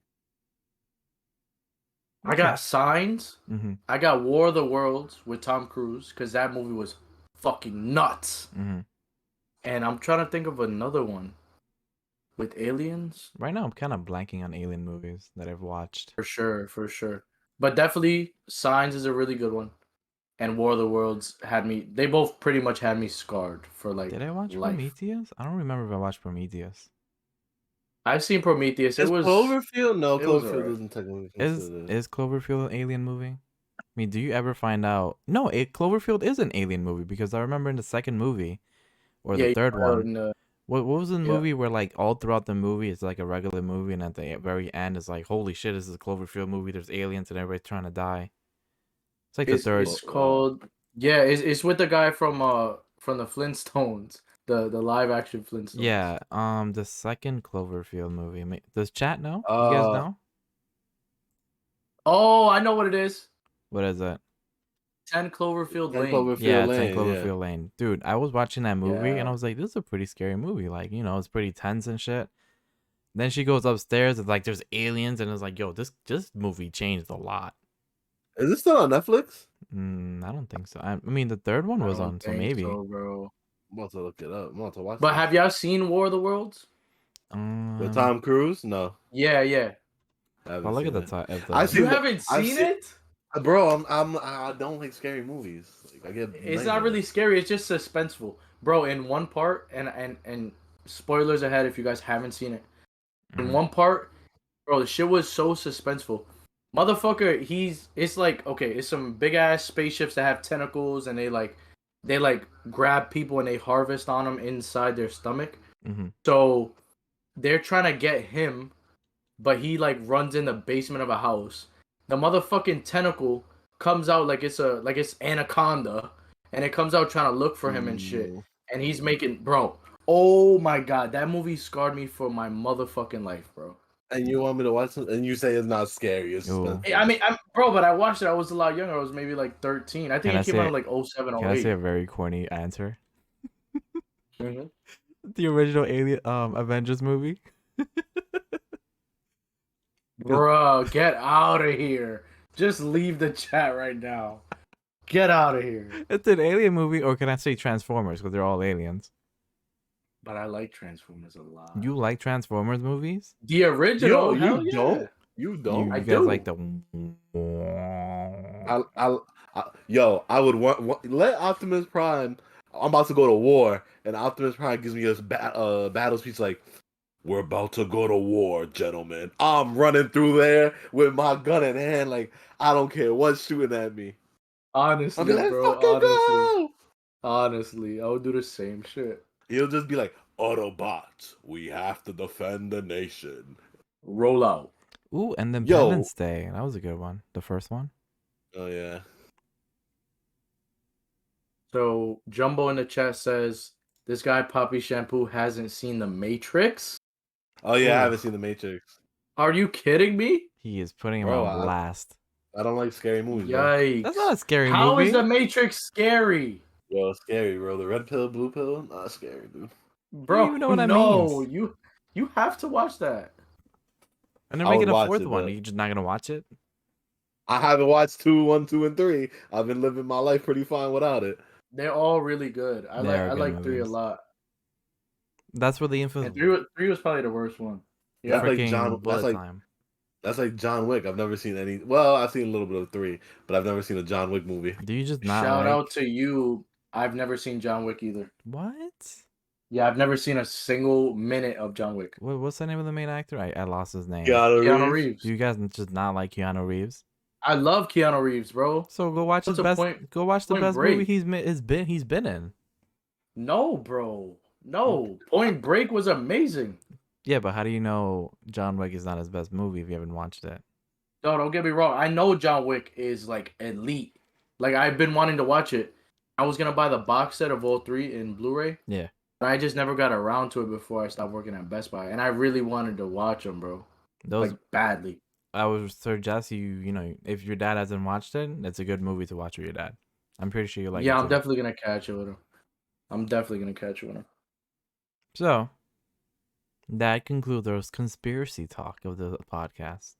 I got Signs. Mm-hmm. I got War of the Worlds with Tom Cruise because that movie was fucking nuts. Mm-hmm. And I'm trying to think of another one with aliens. Right now, I'm kind of blanking on alien movies that I've watched. For sure. But definitely Signs is a really good one. And War of the Worlds they both pretty much had me scarred for like Did I watch life. Prometheus? I don't remember if I watched Prometheus. I've seen Prometheus. Is It was Cloverfield? No, it was Cloverfield alright. isn't technically Is considered. Cloverfield an alien movie? I mean, do you ever find out? No, Cloverfield is an alien movie because I remember in the second movie or the third one. What was the movie where like all throughout the movie it's like a regular movie and at the very end it's like holy shit, this is a Cloverfield movie. There's aliens and everybody's trying to die. It's like the third. It's called it's with the guy from the Flintstones, the live action Flintstones. Yeah, the second Cloverfield movie. Does chat know? You guys know? Oh, I know what it is. What is it? 10 Cloverfield 10 Lane. Cloverfield Yeah, 10 Lane. Yeah. Cloverfield Lane. Dude, I was watching that movie and I Yeah. was like, this is a pretty scary movie. Like, you know, it's pretty tense and shit. Then she goes upstairs and like there's aliens and it's like, yo, this movie changed a lot. Is this still on Netflix? I don't think so. I mean, the third one I was don't on, so think maybe. so, bro. I'm about to look it up. I'm about to watch But this. have y'all seen War of the Worlds? With Tom Cruise? No, Yeah, yeah. I Well, haven't look at seen the it. top. At I've the You seen. haven't I've seen seen. it? Bro, I don't like scary movies. Like I get It's not really nightmares. scary. It's just suspenseful, bro. In one part, and spoilers ahead if you guys haven't seen it. In Mhm. one part, bro, the shit was so suspenseful. Motherfucker, it's like, okay, it's some big ass spaceships that have tentacles and they grab people and they harvest on them inside their stomach. Mhm. So they're trying to get him, but he like runs in the basement of a house. The motherfucking tentacle comes out like it's anaconda, and it comes out trying to look for him and shit. Mm. And he's making, bro. Oh my god, that movie scarred me for my motherfucking life, bro. And you want me to watch it? And you say it's not scary. It's Ooh. suspenseful. I mean, bro, but I watched it. I was a lot younger. I was maybe like 13. I think Can I it came out say? in like 07, Can I say 08. a very corny answer? Mhm. The original Alien Avengers movie. Bro, get out of here. Just leave the chat right now. Get out of here. It's an alien movie, or can I say Transformers? Because they're all aliens. But I like Transformers a lot. You like Transformers movies? The original, Yo, hell you yeah. don't? You You, don't? you I guys do. like the. I would want let Optimus Prime. I'm about to go to war, and Optimus Prime gives me this battle speech like, "We're about to go to war, gentlemen." I'm running through there with my gun in hand, like I don't care what's shooting at me. Honestly, I'll be like, bro. "Fucking go!" Honestly, I would do the same shit. He'll just be like, "Autobots, we have to defend the nation." Roll out. Ooh, and then Yo. Independence Day. That was a good one. The first one. Oh yeah. So Jumbo in the chat says this guy Poppy Shampoo hasn't seen The Matrix. Oh yeah, I Ooh. haven't seen The Matrix. Are you kidding me? He is putting him Bro, on blast. I don't like scary movies, bro. Yikes! That's not a scary How movie. is The Matrix scary, Yo, it's scary, bro. The red pill, blue pill, not scary, dude. bro? even know what that no, means. you have to watch that. And they're I would making a watch fourth it, one. but- Are you just not gonna watch it? I haven't watched 2, 1, 2, and 3. I've been living my life pretty fine without it. They're all really good. I They are good like 3 a movies. lot. That's where the infamous And 3 was probably the worst one. That's Yeah. like freaking bullet like time. that's like John Wick. I've never seen any. Well, I've seen a little bit of 3, but I've never seen a John Wick movie. Do you just not Shout like... out to you. I've never seen John Wick either. What? Yeah, I've never seen a single minute of John Wick. What's the name of the main actor? I lost his name. Keanu Reeves. Do you guys just not like Keanu Reeves? I love Keanu Reeves, bro. So go watch What's his the best. point- Go watch the Point best Break? movie he's been in. No, bro. No. Point Break was amazing. Yeah, but how do you know John Wick is not his best movie if you haven't watched it? No, don't get me wrong. I know John Wick is like elite. Like I've been wanting to watch it. I was gonna buy the box set of all 3 in Blu-ray. Yeah. But I just never got around to it before I stopped working at Best Buy. And I really wanted to watch them, bro. Those Like badly. I would suggest you know, if your dad hasn't watched it, it's a good movie to watch with your dad. I'm pretty sure you like it. Yeah, I'm too. definitely gonna catch it with him. I'm definitely gonna catch it with him. So that concludes our conspiracy talk of the podcast.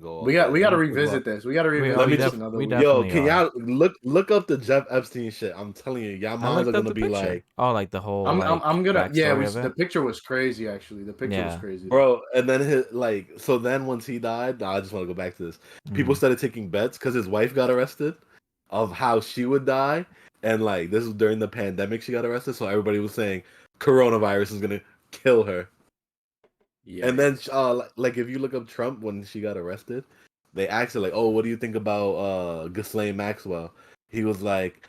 We got to revisit this. We got to revisit Let me this just- another we week. definitely Yo, can are. y'all look up the Jeff Epstein shit? I'm telling you, y'all I minds looked are up gonna the be picture. like, Oh, like the whole I'm gonna backstory it was, of the it? picture was crazy actually. The picture was Yeah. crazy. bro. And then so then once he died, I just want to go back to this. People Mhm. started taking bets because his wife got arrested of how she would die, and like this was during the pandemic she got arrested, so everybody was saying coronavirus is gonna kill her. Yeah. And then like if you look up Trump when she got arrested, they asked her like, "Oh, what do you think about Ghislaine Maxwell?" He's like,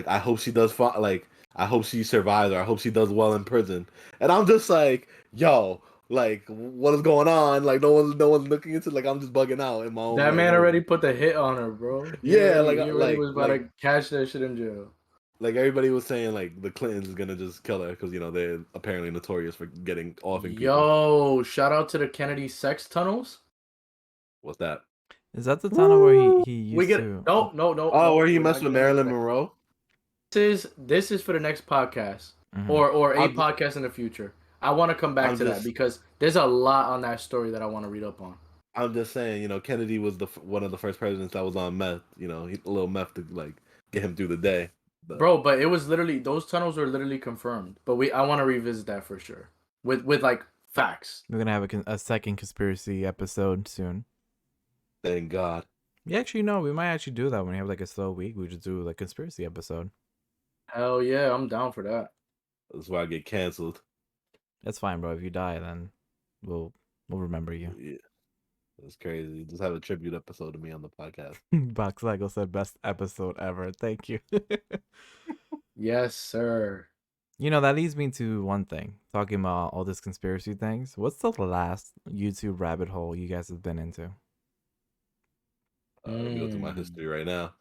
"I hope she does like I hope she survives, or I hope she does well in prison." And I'm just like, "Yo, like what is going on? Like no one's looking into like I'm just bugging out in my own." that like, man own- already put the hit on her, bro. Yeah, he already was about to catch that shit in jail. Like everybody was saying, like the Clintons is gonna just kill her because they're apparently notorious for getting offing people. Yo, shout out to the Kennedy sex tunnels. What's that? Is that the tunnel where he We used get to? no. Oh, where he We're messed not with getting into Marilyn that. Monroe? This is for the next podcast Mhm. or a I'm just, podcast in the future. I want to come back I'm to that just because there's a lot on that story that I want to read up on. I'm just saying, Kennedy was one of the first presidents that was on meth. A little meth to like get him through the day. But Bro, but it was literally those tunnels were literally confirmed. But I want to revisit that for sure with like facts. We're gonna have a second conspiracy episode soon. thank God. Yeah, actually, no, we might actually do that when we have like a slow week. We just do like conspiracy episode. Hell yeah, I'm down for that. That's why I get canceled. That's fine, bro. If you die, then we'll remember you. Yeah, it's crazy. Just have a tribute episode of me on the podcast. Box Lego said best episode ever. Thank you. Yes, sir. That leads me to one thing. Talking about all this conspiracy things. What's the last YouTube rabbit hole you guys have been into? Let me go through my history right now.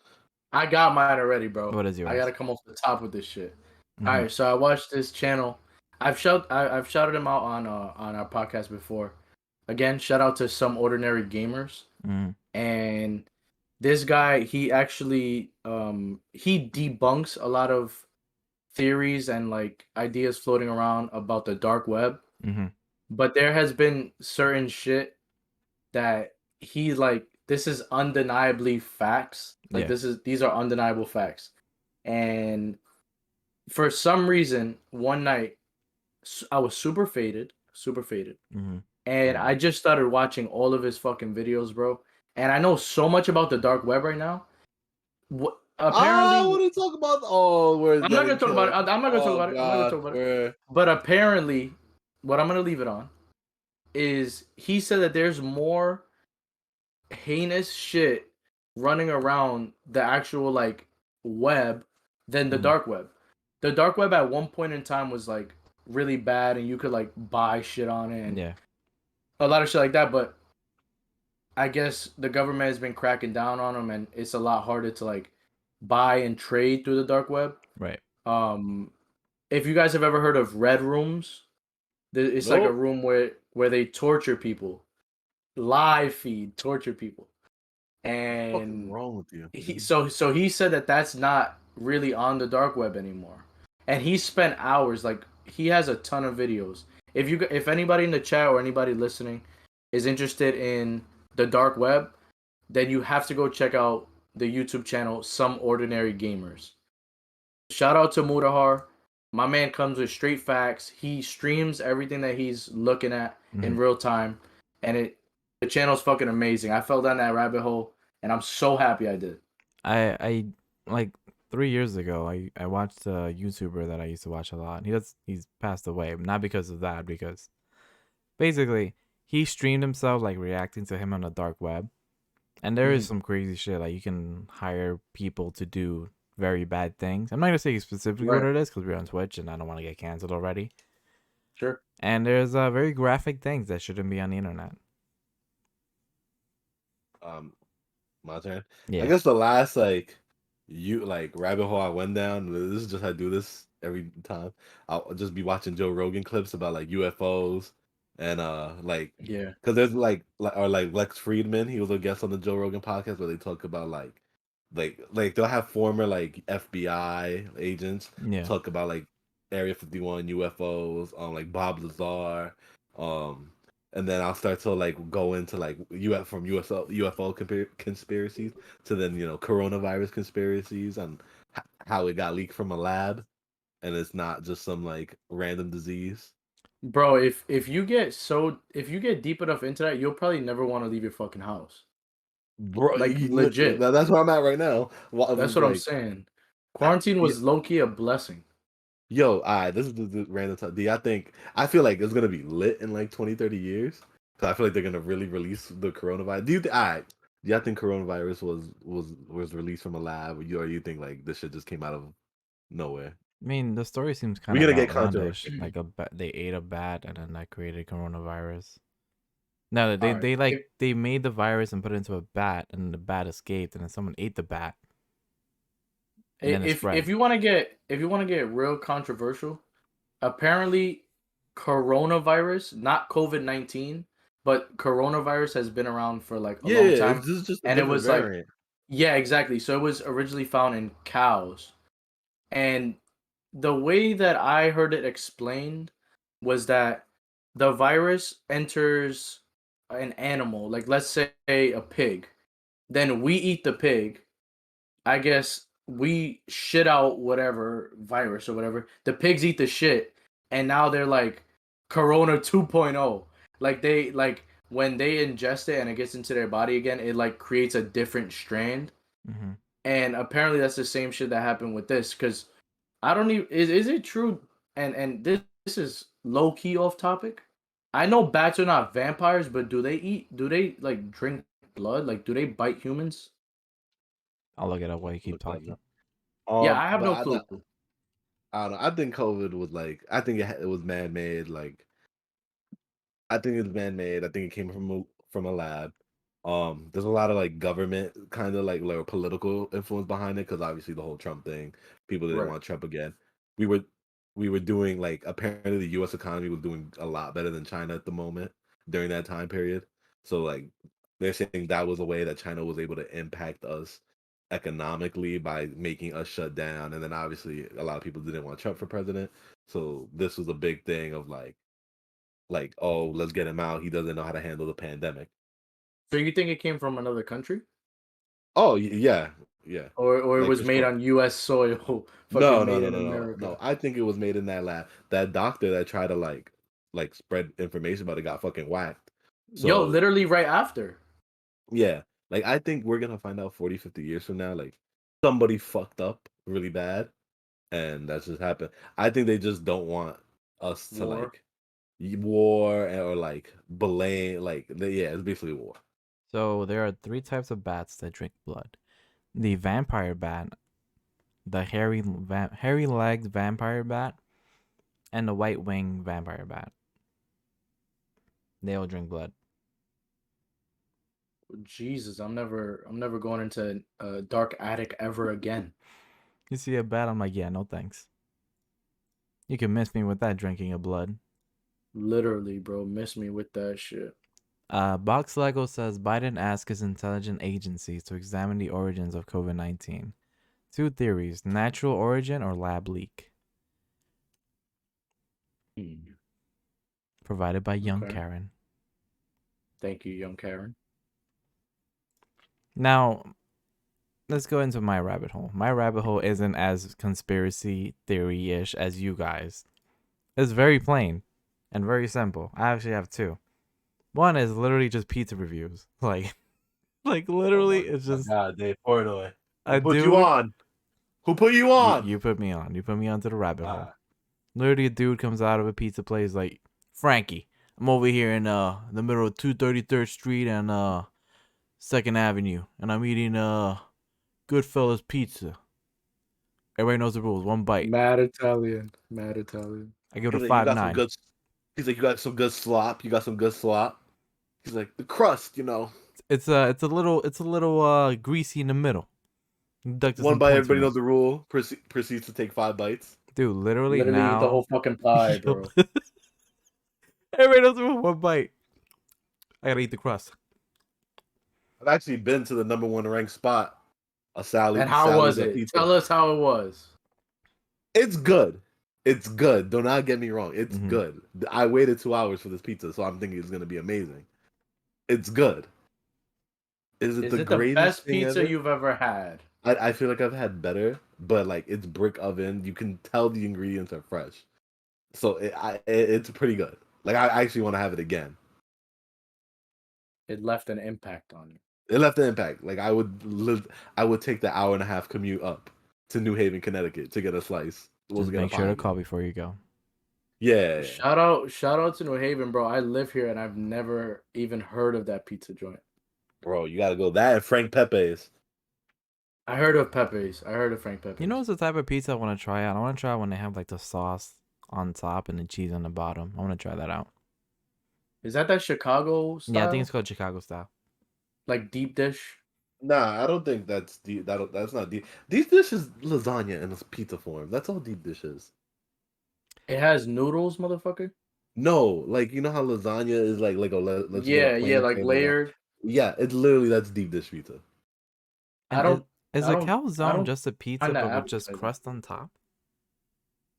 I got mine already, bro. What is yours? I gotta come off the top with this shit. Mhm. All right, so I watched this channel. I've shouted him out on our podcast before. Again, shout out to Some Ordinary Gamers. Mhm. And this guy, he actually he debunks a lot of theories and like ideas floating around about the dark web. Mhm. But there has been certain shit that he like this is undeniably facts. Like Yeah. these are undeniable facts. And for some reason, one night I was super faded, Mhm. and I just started watching all of his fucking videos, bro. And I know so much about the dark web right now. What I apparently want to talk about where it's I'm not getting gonna talk about killed. it. I'm not gonna talk Oh about it. I'm not gonna God, talk about it. where? But apparently, what I'm gonna leave it on is he said that there's more heinous shit running around the actual like web than the Mhm. dark web. The dark web at one point in time was like really bad and you could like buy shit on it and Yeah. a lot of shit like that, but I guess the government has been cracking down on them and it's a lot harder to like buy and trade through the dark web. Right. If you guys have ever heard of red rooms, it's like a Nope. room where they torture people, live feed, torture people. What the fuck is And wrong with you? so he said that that's not really on the dark web anymore, and he spent hours like he has a ton of videos. If anybody in the chat or anybody listening is interested in the dark web, then you have to go check out the YouTube channel Some Ordinary Gamers. Shout out to Mudahar. My man comes with straight facts. He streams everything that he's looking at in Mhm. real time, and the channel's fucking amazing. I fell down that rabbit hole, and I'm so happy I did. I like 3 years ago. I watched a YouTuber that I used to watch a lot. He's passed away, not because of that, because basically he streamed himself like reacting to him on the dark web, and there is some crazy shit. Like you can hire people to do very bad things. I'm not gonna say specifically what Right. it is because we're on Twitch and I don't want to get canceled already. Sure. And there's very graphic things that shouldn't be on the internet. My turn. Yeah. I guess the last rabbit hole I went down. This is just I do this every time. I'll just be watching Joe Rogan clips about like UFOs and Yeah. because there's or like Lex Friedman. He was a guest on the Joe Rogan podcast where they talk about like they'll have former like FBI agents Yeah. talk about like Area 51 UFOs, like Bob Lazar, and then I'll start to like go into like UFO conspiracies to then coronavirus conspiracies and how it got leaked from a lab and it's not just some like random disease. Bro, if you get deep enough into that, you'll probably never want to leave your fucking house. Bro, Like legit. that's where I'm at right now. That's what I'm saying. Quarantine was low key a blessing. Yo, this is the random time. Do y'all think I feel like it's gonna be lit in like 20, 30 years? Because I feel like they're gonna really release the coronavirus. Do y'all think coronavirus was released from a lab, or you think like this shit just came out of nowhere? I mean, the story seems kind We're of gonna get outlandish. controversy. Like they ate a bat and then that created coronavirus. No, All right. they made the virus and put it into a bat, and the bat escaped, and then someone ate the bat. And then it spread. If you want to get real controversial, apparently coronavirus, not COVID-19, but coronavirus has been around for like a Yeah, long time, this is just a and it different was like, variant. yeah, exactly. So it was originally found in cows, and the way that I heard it explained was that the virus enters an animal, like let's say a pig. Then we eat the pig. I guess we shit out whatever virus or whatever. The pigs eat the shit, and now they're like Corona 2.0. Like they like when they ingest it and it gets into their body again, it like creates a different strand. Mm-hmm. And apparently that's the same shit that happened with this. Because I don't even is it true? And this is low key off topic. I know bats are not vampires, but do they eat? Do they like drink blood? Like do they bite humans? I'll look it up while you keep Look that talking. up. Yeah, I have But no clue. I don't know. I think COVID was like, I think it was man made. Like, I think it's man made. I think it came from a lab. There's a lot of like government kind of like political influence behind it because obviously the whole Trump thing, people didn't Right. want Trump again. We were we were doing like apparently the U.S. economy was doing a lot better than China at the moment during that time period. So like they're saying that was a way that China was able to impact us economically by making us shut down, and then obviously a lot of people didn't want Trump for president. So this was a big thing of like, oh, let's get him out. He doesn't know how to handle the pandemic. So you think it came from another country, Oh yeah, yeah, or it like was for made sure. on U.S. soil, No, fucking no, made no, in no, no, no. America? I think it was made in that lab. That doctor that tried to like spread information about it got fucking whacked. Yo, So literally right after. yeah, like I think we're gonna find out 40, 50 years from now, like somebody fucked up really bad, and that's just happened. I think they just don't want us to War. like war or like blame yeah, it's basically war. So there are 3 types of bats that drink blood: the vampire bat, the hairy-legged vampire bat, and the white-winged vampire bat. They all drink blood. Jesus, I'm never going into a dark attic ever again. You see a bat, I'm like, yeah, no thanks. You can miss me with that drinking of blood. Literally, bro, miss me with that shit. Box Lego says Biden asked his intelligence agencies to examine the origins of COVID-19. 2 theories: natural origin or lab leak. Hmm. Provided by Young Okay, Karen. thank you, young Karen. Now, let's go into my rabbit hole. My rabbit hole isn't as conspiracy theory-ish as you guys. It's very plain and very simple. I actually have 2. One is literally just pizza reviews. Like Oh literally, it's my just God, Dave Portnoy. a Who put you dude. on? Who put you on? You put me on. You put me onto the rabbit hole. Ah, Literally, a dude comes out of a pizza place like, Frankie, I'm over here in the middle of 233rd Street and 2nd Avenue, and I'm eating Goodfellas pizza. Everybody knows the rules. 1 bite. Mad Italian, mad Italian. I give it a he's like, you got some 5.9. good. He's like, you got some good slop. You got some good slop. He's like, the crust, It's a little greasy in the middle. Deducted One some bite. points from Everybody it. knows the rule. Proceeds to take 5 bites. Dude, literally Literally eat the now. whole fucking pie, Yo, bro. everybody knows the rule. 1 bite. I gotta eat the crust. I've actually been to the #1 ranked spot. And how was Sally's it? Pizza. Tell us how it was. It's good. It's good. Do not get me wrong. It's Mhm. good. I waited 2 hours for this pizza, so I'm thinking it's gonna be amazing. It's good. Is it Is the it the greatest best thing pizza ever? you've ever had? I feel like I've had better, but like it's brick oven. You can tell the ingredients are fresh, so it's pretty good. Like I actually want to have it again. It left an impact on you. It left an impact. Like I would take the hour-and-a-half commute up to New Haven, Connecticut to get a slice. Just Wasn't gonna make sure to find call me. before you go. Yeah, Shout out to New Haven, bro. I live here and I've never even heard of that pizza joint. bro, you gotta go. That and Frank Pepe's. I heard of Pepe's. I heard of Frank Pepe's. You know what's the type of pizza I want to try out? I want to try when they have like the sauce on top and the cheese on the bottom. I want to try that out. Is that Chicago Yeah, I think style? it's called Chicago style. Like deep dish? Nah, I don't think that's deep. That's not deep. Deep dish is lasagna in a pizza form. That's all deep dish is. It has noodles, motherfucker. No, like you know how lasagna is like let's get a Yeah, plain like flavor now. layered. Yeah, it's literally that's deep dish pizza. I And don't, is I a don't, I calzone don't just a pizza find that but with just appetizing. crust on top?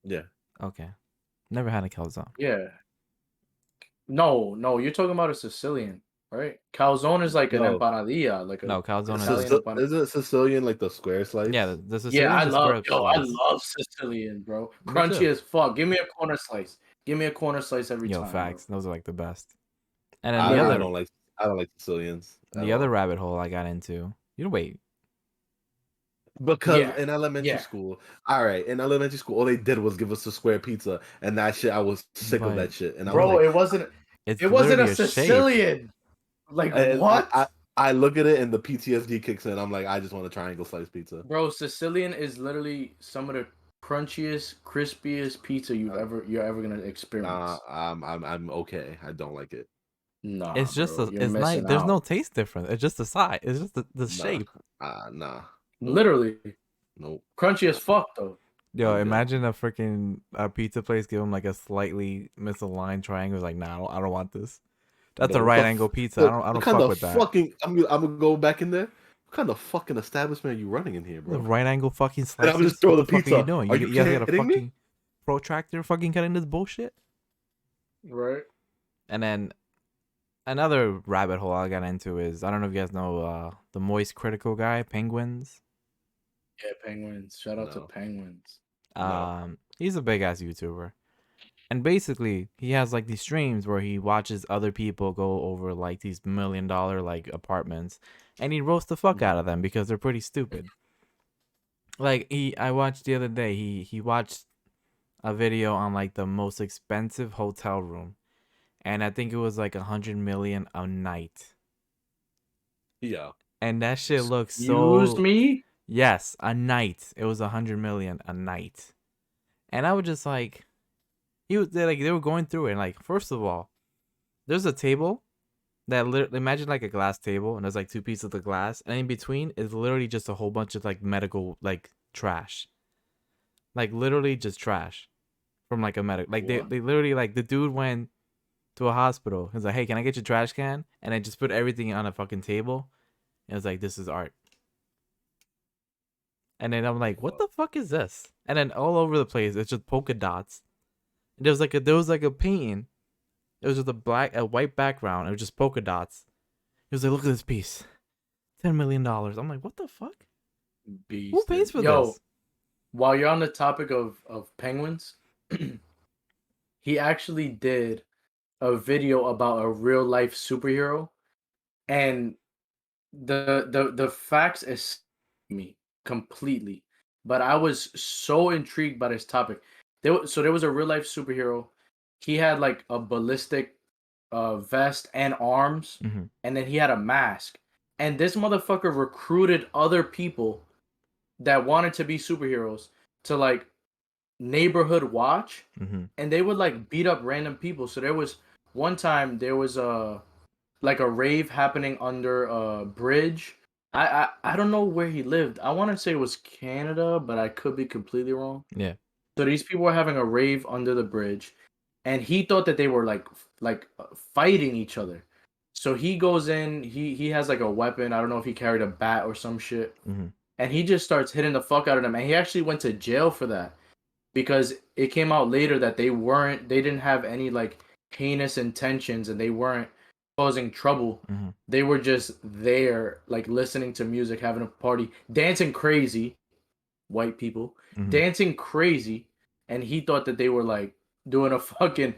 Yeah. Okay. Never had a calzone. Yeah. No, you're talking about a Sicilian, right? Calzone is like an No, empanadilla, like a No, calzone is Italian empanada. Is it Sicilian like the square yeah, slice? the Yeah, Sicilian's a square I slice. love Sicilian, bro. Me Crunchy too. as fuck. Give me a corner slice. Give me a corner slice every Yo, time, bro. facts. Those are like the best. And then I Literally. don't like Sicilians at the other all. rabbit hole I got into. You know, wait, Because Yeah, in elementary yeah. school, all right, in elementary school, all they did was give us a square pizza, and that shit, I was sick of but that shit, and I was Bro, like, it's it wasn't a literally a shape. Sicilian. Like and what? I look at it and the PTSD kicks in. I'm like, I just want a triangle slice pizza. Bro, Sicilian is literally some of the crunchiest, crispiest pizza Uh, you're ever gonna Nah, experience. I'm okay. I don't like it. Nah, It's just bro, a. you're It's not. missing There's no out. taste difference. It's just the size. It's just the Nah, shape. nah, nope, Literally. nope. Crunchy as fuck though. Yo, I'm good. imagine a freaking pizza place give them like a slightly misaligned triangle. It's like, nah, I don't want this. That's Bro, a right angle pizza. I what don't kind fuck of with that. fucking? I'm gonna go back in there. What kind of fucking establishment are you running in here, The bro? right angle fucking And I'm just slices. throw What the the fuck are you pizza. doing? Are You you you guys got a kidding me? fucking protractor fucking cutting this bullshit. Right? And then another rabbit hole I got into is I don't know if you guys know the Moist Critical guy, Penguins. Yeah, penguins. Shout out to No, penguins. no. He's a big ass YouTuber. And basically, he has like these streams where he watches other people go over like these $1 million like apartments and he roasts the fuck out of them because they're pretty stupid. Like I watched the other day, he watched a video on like the most expensive hotel room and I think it was like 100 million a night. Yeah. And that shit looks Excuse so me? yes, a night. It was 100 million a night. And I was just like they were going through it and like first of all, there's a table that imagine like a glass table and there's like two pieces of glass and in between is literally just a whole bunch of like medical like trash. Like literally just trash from like a medic. Like What? they literally like the dude went to a hospital. He's like, "Hey, can I get your trash can?" And I just put everything on a fucking table. And it was like, "This is art." And then I'm like, "What What? the fuck is this?" And then all over the place, it's just polka dots. And there was like a painting. It was just a white background. It was just polka dots. He was like, "Look at this piece, $10 million." I'm like, "What the fuck? Who Beast. pays for Yo, this?" while you're on the topic of penguins, he actually did a video about a real life superhero, and the facts escape me completely. But I was so intrigued by this topic. So there was a real life superhero. He had like a ballistic vest and arms, Mm-hmm. and then he had a mask. And this motherfucker recruited other people that wanted to be superheroes to like neighborhood watch, Mm-hmm. and they would like beat up random people. So there was one time there was a like a rave happening under a bridge. I don't know where he lived. I want to say it was Canada, but I could be completely wrong. Yeah. So these people were having a rave under the bridge, and he thought that they were fighting each other. So he goes in. He has like a weapon. I don't know if he carried a bat or some shit, Mm-hmm. and he just starts hitting the fuck out of them. And he actually went to jail for that because it came out later that they didn't have any like heinous intentions and they weren't causing trouble. Mm-hmm. They were just there like listening to music, having a party, dancing crazy, white people Mm-hmm. dancing crazy, and he thought that they were like doing a fucking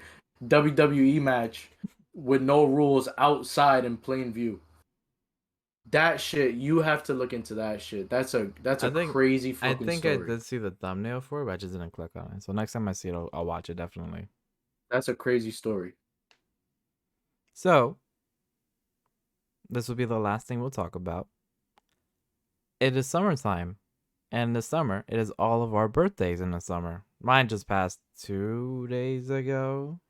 WWE match with no rules outside in plain view. That shit, you have to look into that shit. That's a crazy I fucking think I story. did see the thumbnail for it, but I just didn't click on it. So next time I see it, I'll watch it definitely. That's a crazy story. So this will be the last thing we'll talk about. It is summertime, and in the summer, it is all of our birthdays in the summer. Mine just passed 2 days ago.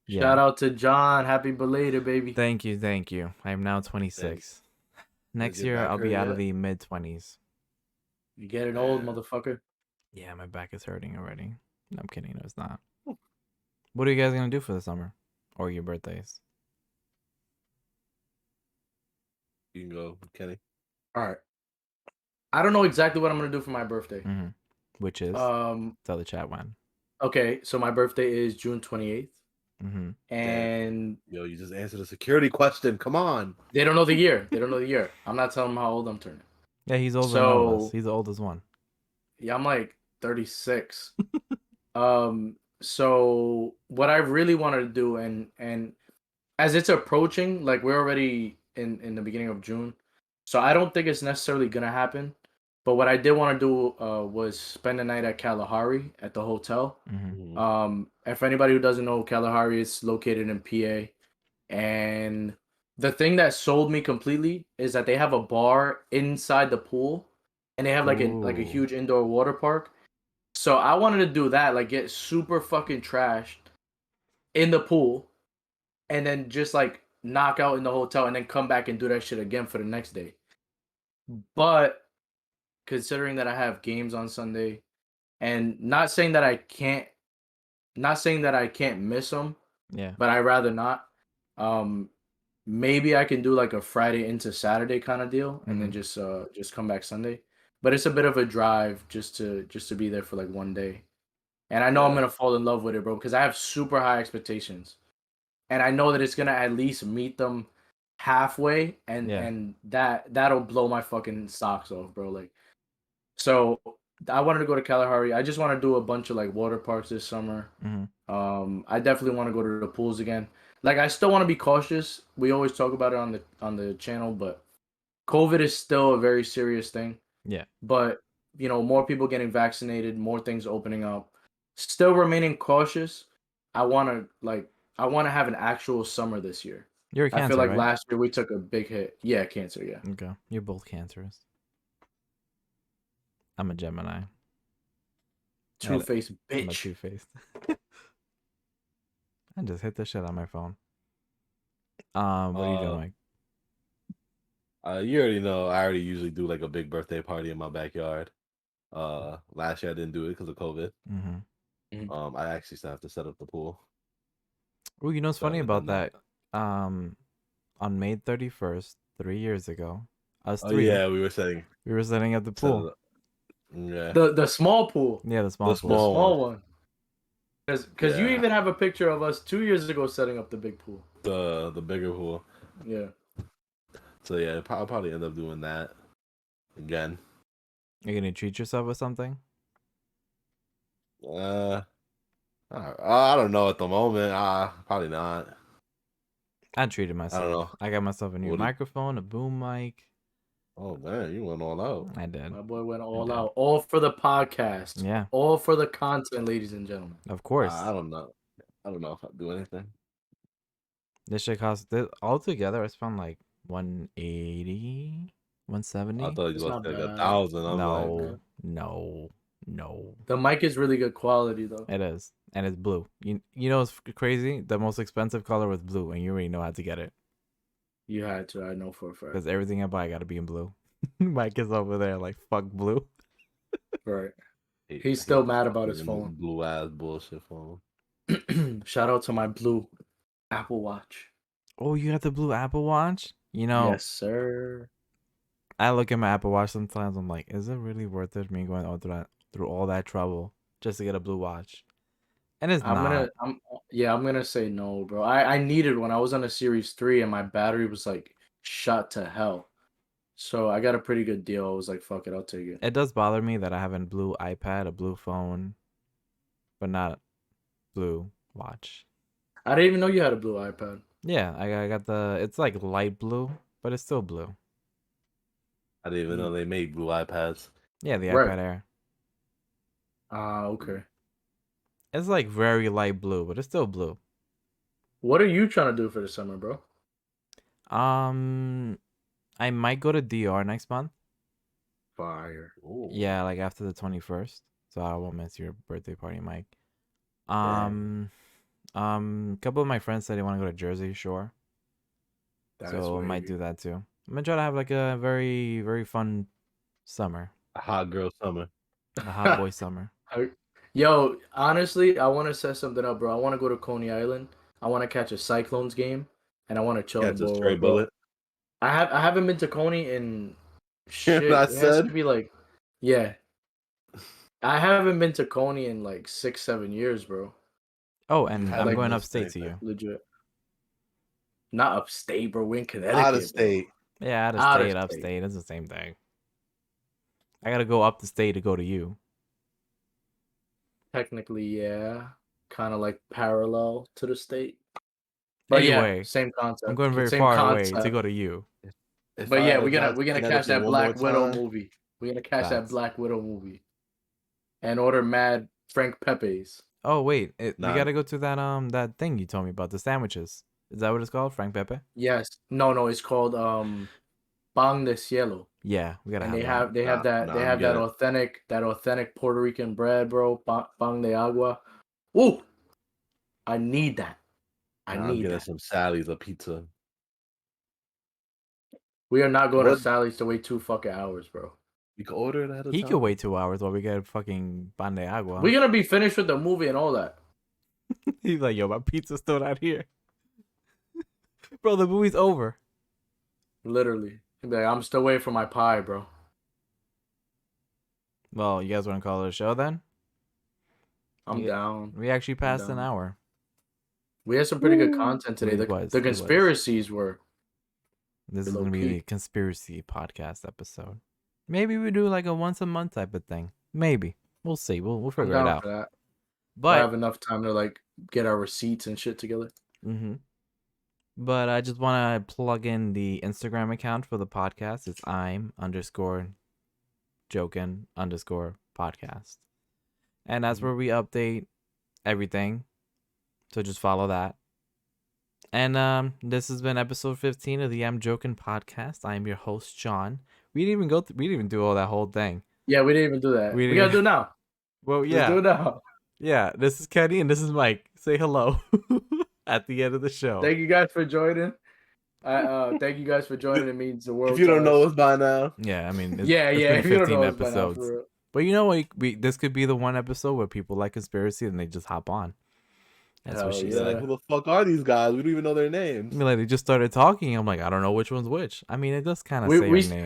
Shout out to John. Happy belated, baby. Thank you, thank you. I am now Does 26. does Next your year, back I'll be hurt out of yet? the mid-20s. You getting old, Man. motherfucker. Yeah, my back is hurting already. No, I'm kidding. No, it's not. What are you guys gonna do for the summer? or your birthdays? You can go, Kenny. All right. I don't know exactly what I'm gonna do for my birthday. Mm-hmm. Which is tell the chat when. Okay, so my birthday is June 28th, Mm-hmm. and Yo, you just answered a security question. Come on. they don't know the year. They don't know the year. I'm not telling them how old I'm turning. Yeah, he's older than all of us. So He's the oldest one. yeah, I'm like 36. So what I really wanted to do, and as it's approaching, like we're already in the beginning of June, so I don't think it's necessarily gonna happen. But what I did want to do was spend the night at Kalahari at the hotel. Mm-hmm. And for anybody who doesn't know, Kalahari is located in PA, and the thing that sold me completely is that they have a bar inside the pool, and they have like a Ooh. huge indoor water park. So I wanted to do that, like get super fucking trashed in the pool, and then just like knock out in the hotel, and then come back and do that shit again for the next day. But considering that I have games on Sunday, and not saying that I can't miss them, Yeah. but I rather not. Um, maybe I can do like a Friday into Saturday kind of deal, and then just come back Sunday. But it's a bit of a drive just to be there for like one day. And I know I'm Yeah. gonna fall in love with it, bro, because I have super high expectations, and I know that it's gonna at least meet them halfway, and Yeah. that'll blow my fucking socks off, bro. Like, so I wanted to go to Kalahari. I just want to do a bunch of like water parks this summer. Mm-hmm. I definitely want to go to the pools again. Like, I still want to be cautious. We always talk about it on the channel, but COVID is still a very serious thing. Yeah. But more people getting vaccinated, more things opening up. Still remaining cautious. I want to have an actual summer this year. You're a I feel Cancer, like right? last year we took a big hit. Yeah, Cancer. Yeah, Okay. You're both cancerous. I'm a Gemini. two-faced I'm a bitch. two-faced. I just hit the shit on my phone. What are you doing, Mike? You already know. I already usually do like a big birthday party in my backyard. Last year I didn't do it because of COVID. Mm-hmm. I actually still have to set up the pool. Oh, you know what's So I funny haven't about done that? On May 31st, 3 years ago, us Oh three, yeah, we were setting we were setting up the set it pool. up. Yeah, The small pool, Yeah, the the small the pool. small one. small one. Because you Yeah, even have a picture of us 2 years ago setting up the big pool. the bigger pool. Yeah. So yeah, I'll probably end up doing that again. You're gonna treat yourself with something? Uh, I don't know at the moment. Probably not. I treated I don't know. myself. I got myself a new What? microphone, a boom mic. Oh man, you went all out. I did. My boy went I all did. out. All for the podcast. Yeah, All for the content, ladies and gentlemen. of course. I don't know. I don't know if I'll do anything. This shit cost all together. I spent like 180, I 170. thought you It's was not like bad. 1,000. I'm like, No. The mic is really good quality, though. It is, and it's blue. You know what's crazy? The most expensive color was blue, and you already know how to get it You had to. I know for a fact. because everything I buy got to be in blue. Mike is over there like fuck blue. Right. hate- He's I still hate this mad about his fucking phone. blue ass bullshit phone. Shout out to my blue Apple Watch. Oh, you got the blue Apple Watch? You know, Yes, sir. I look at my Apple Watch sometimes. I'm like, is it really worth it me going through all that trouble just to get a blue watch? And it's not. I'm gonna say no, bro. I needed one. I was on a Series 3 and my battery was like shot to hell. So I got a pretty good deal. I was like, fuck it, I'll take it. It does bother me that I have a blue iPad, a blue phone, but not blue watch. I didn't even know you had a blue iPad. Yeah, I got it's like light blue, but it's still blue. I didn't even know they made blue iPads. Yeah, the Right. iPad Air. Ah, okay. It's like very light blue, but it's still blue. What are you trying to do for the summer, bro? I might go to DR next month. Fire. Ooh. Yeah, like after the 21st. So I won't miss your birthday party, Mike. Damn. A couple of my friends said they want to go to Jersey Shore. That's So I might wavy. do that too. I'm gonna try to have like a very, very fun summer. A hot girl summer. A hot boy summer. Yo, honestly, I want to set something up, bro. I want to go to Coney Island. I want to catch a Cyclones game, and I want to chill in Catch a stray Boardwalk, bro. bullet. I haven't been to Coney in Hear what I shit. It has to said? be like, yeah. I haven't been to Coney in like 6-7 years, bro. Oh, You and I'm haven't going been upstate to staying you. Legit. Not upstate, bro. We're in out Connecticut, of state. Yeah, out of Out of state, state. upstate. It's the same thing. I gotta go up the state to go to you. Technically, yeah. Kind of like parallel to the state. But Anyway, yeah, same concept. I'm going very same far away to concept. go to you. If But I yeah, ever we're drive gonna to catch Connecticut that one more Black Widow time, movie. We're gonna catch that Facts. Black Widow movie. And order mad Frank Pepe's. Oh wait, we Nah. gotta go to that thing you told me about, the sandwiches. Is that what it's called, Frank Pepe? Yes. No, it's called Pan de Cielo. Yeah, we gotta And have they have Nah, that I'm good. authentic Puerto Rican bread, bro. Pan de agua. Woo! I need that. I'm need getting that. some Sally's a pizza. We are not going to What? Sally's to wait 2 fucking hours, bro. You can order it ahead of He time. could wait 2 hours while we get fucking pan de agua. We're gonna be finished with the movie and all that. He's like, yo, my pizza's still not here. Bro, the movie's over. Literally. He'd be like, I'm still waiting for my pie, bro. Well, you guys want to call it a show then? I'm Yeah. down. We actually passed an down. hour. We had some pretty good content today. It was, The it was. conspiracies were. This is Low gonna be key. the conspiracy podcast episode. Maybe we do like a once a month type of thing. Maybe. We'll see. We'll I'm figure it down out. for that. I But have enough time to like get our receipts and shit together. But I just want to plug in the Instagram account for the podcast. It's I'm_JoKen_podcast. And that's where we update everything. So just follow that. And this has been episode 15 of the I'm Joking podcast. I am your host, John. We didn't even do all that whole thing. Yeah, we didn't even do that. We gotta do it now. Well, Let's yeah. do it now. Yeah, this is Kenny and this is Mike. Say hello at the end of the show. Thank you guys for joining. Thank you guys for joining. It means the world. If you don't to know us. us by now, Yeah, I mean, it's Yeah. been If you don't 15 know us by now, episodes. for real. But you know what? This could be the one episode where people like conspiracy and they just hop on. That's what Hell she yeah. they're said. like, who the fuck are these guys? We don't even know their I names. mean, like they just started talking. I'm like, I don't know which one's which. I mean, it does kind of say our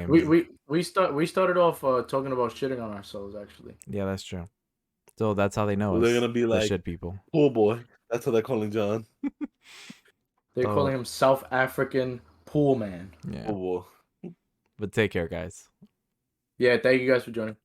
names. We started off talking about shitting on ourselves actually. Yeah, that's true. So that's how they know Well, us. they're gonna be the like, shit people. pool boy. That's what they're calling John. They're Oh. calling him South African pool man. Yeah. Pool boy. But take care, guys. Yeah, thank you guys for joining.